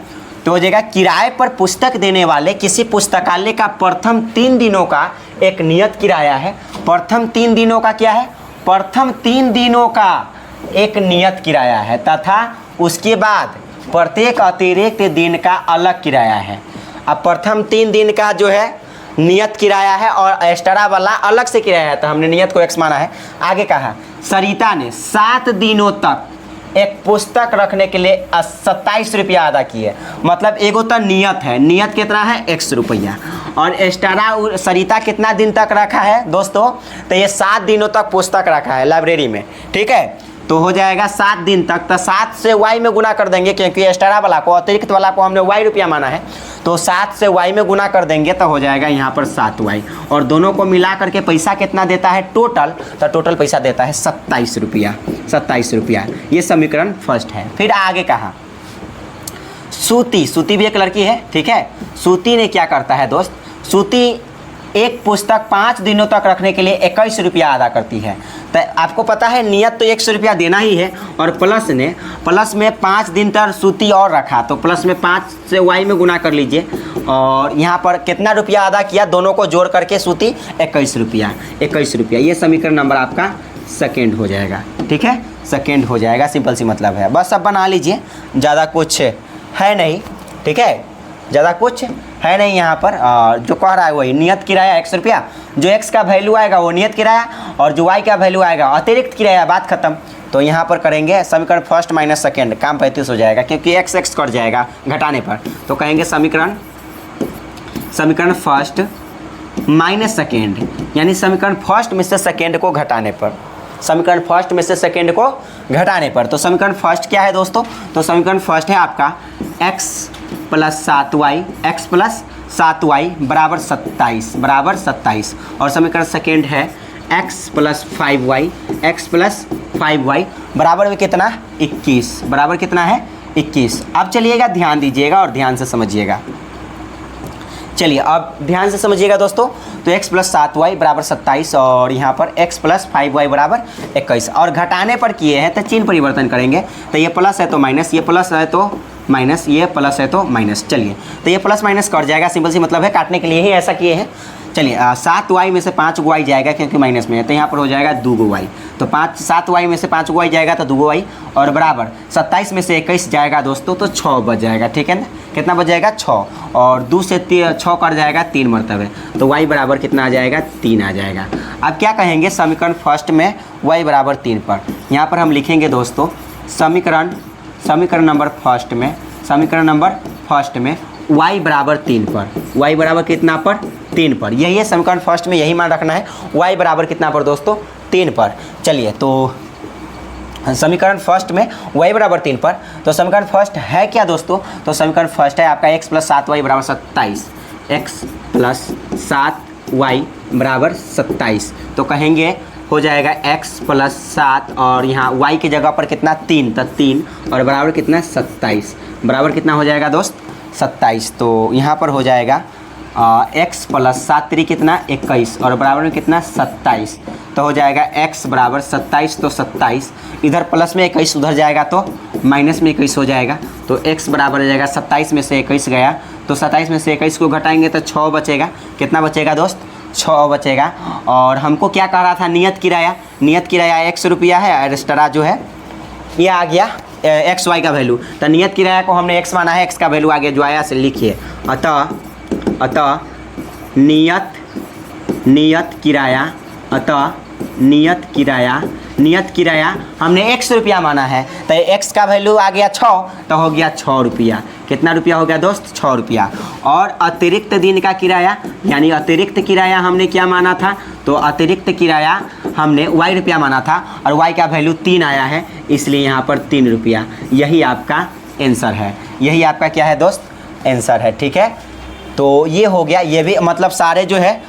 तो हो जाएगा, किराए पर पुस्तक देने वाले किसी पुस्तकालय का प्रथम 3 दिनों का एक नियत किराया है। प्रथम 3 दिनों का क्या है, प्रथम 3 दिनों का एक नियत किराया है, तथा उसके बाद प्रत्येक अतिरिक्त दिन का अलग किराया है। अब प्रथम 3 दिन का जो है नियत किराया है और एक्स्ट्रा वाला अलग से किराया है, तो हमने नियत को x माना है। आगे कहा, सरिता ने 7 दिनों तक एक पुस्तक रखने के लिए 27 रुपया अदा किए। मतलब एगो तो नियत है, नियत कितना है, x रुपया, और एक्स्ट्रा सरिता कितना दिन तक रखा है दोस्तों, तो ये 7 दिनों तक पुस्तक रखा है लाइब्रेरी में, ठीक है। तो हो जाएगा 7 दिन तक, तो 7 से y में गुना कर देंगे, क्योंकि एक्स्ट्रा वाला को, अतिरिक्त वाला को हमने y रुपया माना है, तो 7 से y में गुना कर देंगे तो हो जाएगा यहाँ पर 7y, और दोनों को मिला करके पैसा कितना देता है टोटल, तो टोटल पैसा देता है 27 रुपया, 27 रुपया। ये समीकरण फर्स्ट है। फिर आगे कहा, सूती भी एक लड़की है, ठीक है। सूती ने क्या करता है दोस्त, सूती एक पुस्तक 5 दिनों तक रखने के लिए 21 रुपया अदा करती है। तो आपको पता है नियत तो 100 रुपया देना ही है, और प्लस में 5 दिन तक सूती और रखा, तो प्लस में 5 से y में गुना कर लीजिए, और यहाँ पर कितना रुपया अदा किया, दोनों को जोड़ करके सूती 21 रुपया। ये समीकरण नंबर आपका सेकेंड हो जाएगा, ठीक है, सेकेंड हो जाएगा, सिंपल सी मतलब है। बस अब बना लीजिए, ज़्यादा कुछ है नहीं, ठीक है, ज़्यादा कुछ है नहीं यहाँ पर। जो कह रहा है वही नियत किराया x रुपया, जो x का वैल्यू आएगा वो नियत किराया, और जो y का वैल्यू आएगा अतिरिक्त किराया, बात खत्म। तो यहाँ पर करेंगे समीकरण फर्स्ट माइनस सेकेंड, काम 35 हो जाएगा, क्योंकि x कट जाएगा घटाने पर। तो कहेंगे समीकरण फर्स्ट माइनस सेकेंड, यानी समीकरण फर्स्ट में से सेकेंड को घटाने पर, समीकरण फर्स्ट में से सेकेंड को घटाने पर। तो समीकरण फर्स्ट क्या है दोस्तों, तो समीकरण फर्स्ट है आपका x प्लस 7y बराबर 27, और समीकरण सेकेंड है x प्लस 5y बराबर में कितना, 21, बराबर कितना है 21। अब चलिएगा ध्यान दीजिएगा और ध्यान से समझिएगा। चलिए अब ध्यान से समझिएगा दोस्तों। तो x प्लस 7y बराबर 27, और यहाँ पर x प्लस 5y बराबर 21, और घटाने पर किए हैं तो चिन्ह परिवर्तन करेंगे, तो ये प्लस है तो माइनस, ये प्लस है तो माइनस, ये प्लस है तो माइनस। चलिए तो ये प्लस माइनस कट जाएगा, सिंपल सी मतलब है, काटने के लिए ही ऐसा किए हैं। चलिए 7y में से 5y जाएगा, क्योंकि माइनस में है, तो यहाँ पर हो जाएगा 2y। तो 7y में से 5y जाएगा तो 2y, और बराबर 27 में से 21 जाएगा दोस्तों, तो 6 बच जाएगा, ठीक है ना। कितना बच जाएगा, 6, और 2 से 6 कट जाएगा 3 मरतबे, तो y बराबर कितना आ जाएगा, 3 आ जाएगा। अब क्या कहेंगे, समीकरण फर्स्ट में y बराबर 3 पर, यहाँ पर हम लिखेंगे दोस्तों समीकरण नंबर फर्स्ट में y बराबर 3 पर, y बराबर कितना पर, 3 पर। यही है समीकरण फर्स्ट में, यही मान रखना है, y बराबर कितना पर दोस्तों, 3 पर। चलिए तो समीकरण फर्स्ट में y बराबर 3 पर, तो समीकरण फर्स्ट है क्या दोस्तों, तो समीकरण फर्स्ट है आपका x प्लस 7y बराबर 27, x प्लस 7y बराबर 27। तो कहेंगे हो जाएगा x प्लस 7, और यहाँ y की जगह पर कितना, 3, तो 3, और बराबर कितना 27, बराबर कितना हो जाएगा दोस्त, 27। तो यहाँ पर हो जाएगा x प्लस 7 3 कितना 21, और बराबर में कितना 27, तो हो जाएगा x बराबर 27, तो 27, इधर प्लस में 21 उधर जाएगा तो माइनस में 21 हो जाएगा, तो x बराबर हो जाएगा 27 में से 21 गया, तो 27 में से 21 को घटाएंगे तो 6 बचेगा। कितना बचेगा दोस्त, 6 बचेगा। और हमको क्या कह रहा था, नियत किराया x रुपया है, और एक्स्ट्रा जो है ये आ गया एक्स वाई का वैल्यू। तो नियत किराया को हमने एक्स माना है, एक्स का वैल्यू आगे जो आया से लिखिए। अतः नियत किराया हमने x रुपया माना है, तो x का वैल्यू आ गया 6, तो हो गया 6 रुपया। कितना रुपया हो गया दोस्त? 6 रुपया। और अतिरिक्त दिन का किराया यानी अतिरिक्त किराया हमने क्या माना था? तो अतिरिक्त किराया हमने y रुपया माना था और y का वैल्यू 3 आया है, इसलिए यहाँ पर 3 रुपया। यही आपका आंसर है, यही आपका क्या है दोस्त? आंसर है। ठीक है, तो ये हो गया, ये भी मतलब सारे जो है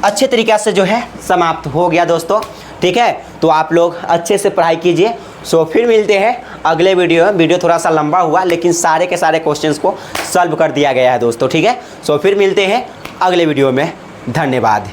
अच्छे तरीक़े से जो है समाप्त हो गया दोस्तों। ठीक है, तो आप लोग अच्छे से पढ़ाई कीजिए। सो फिर मिलते हैं अगले वीडियो में। वीडियो थोड़ा सा लंबा हुआ लेकिन सारे के सारे क्वेश्चंस को सॉल्व कर दिया गया है दोस्तों। ठीक है, सो फिर मिलते हैं अगले वीडियो में। धन्यवाद।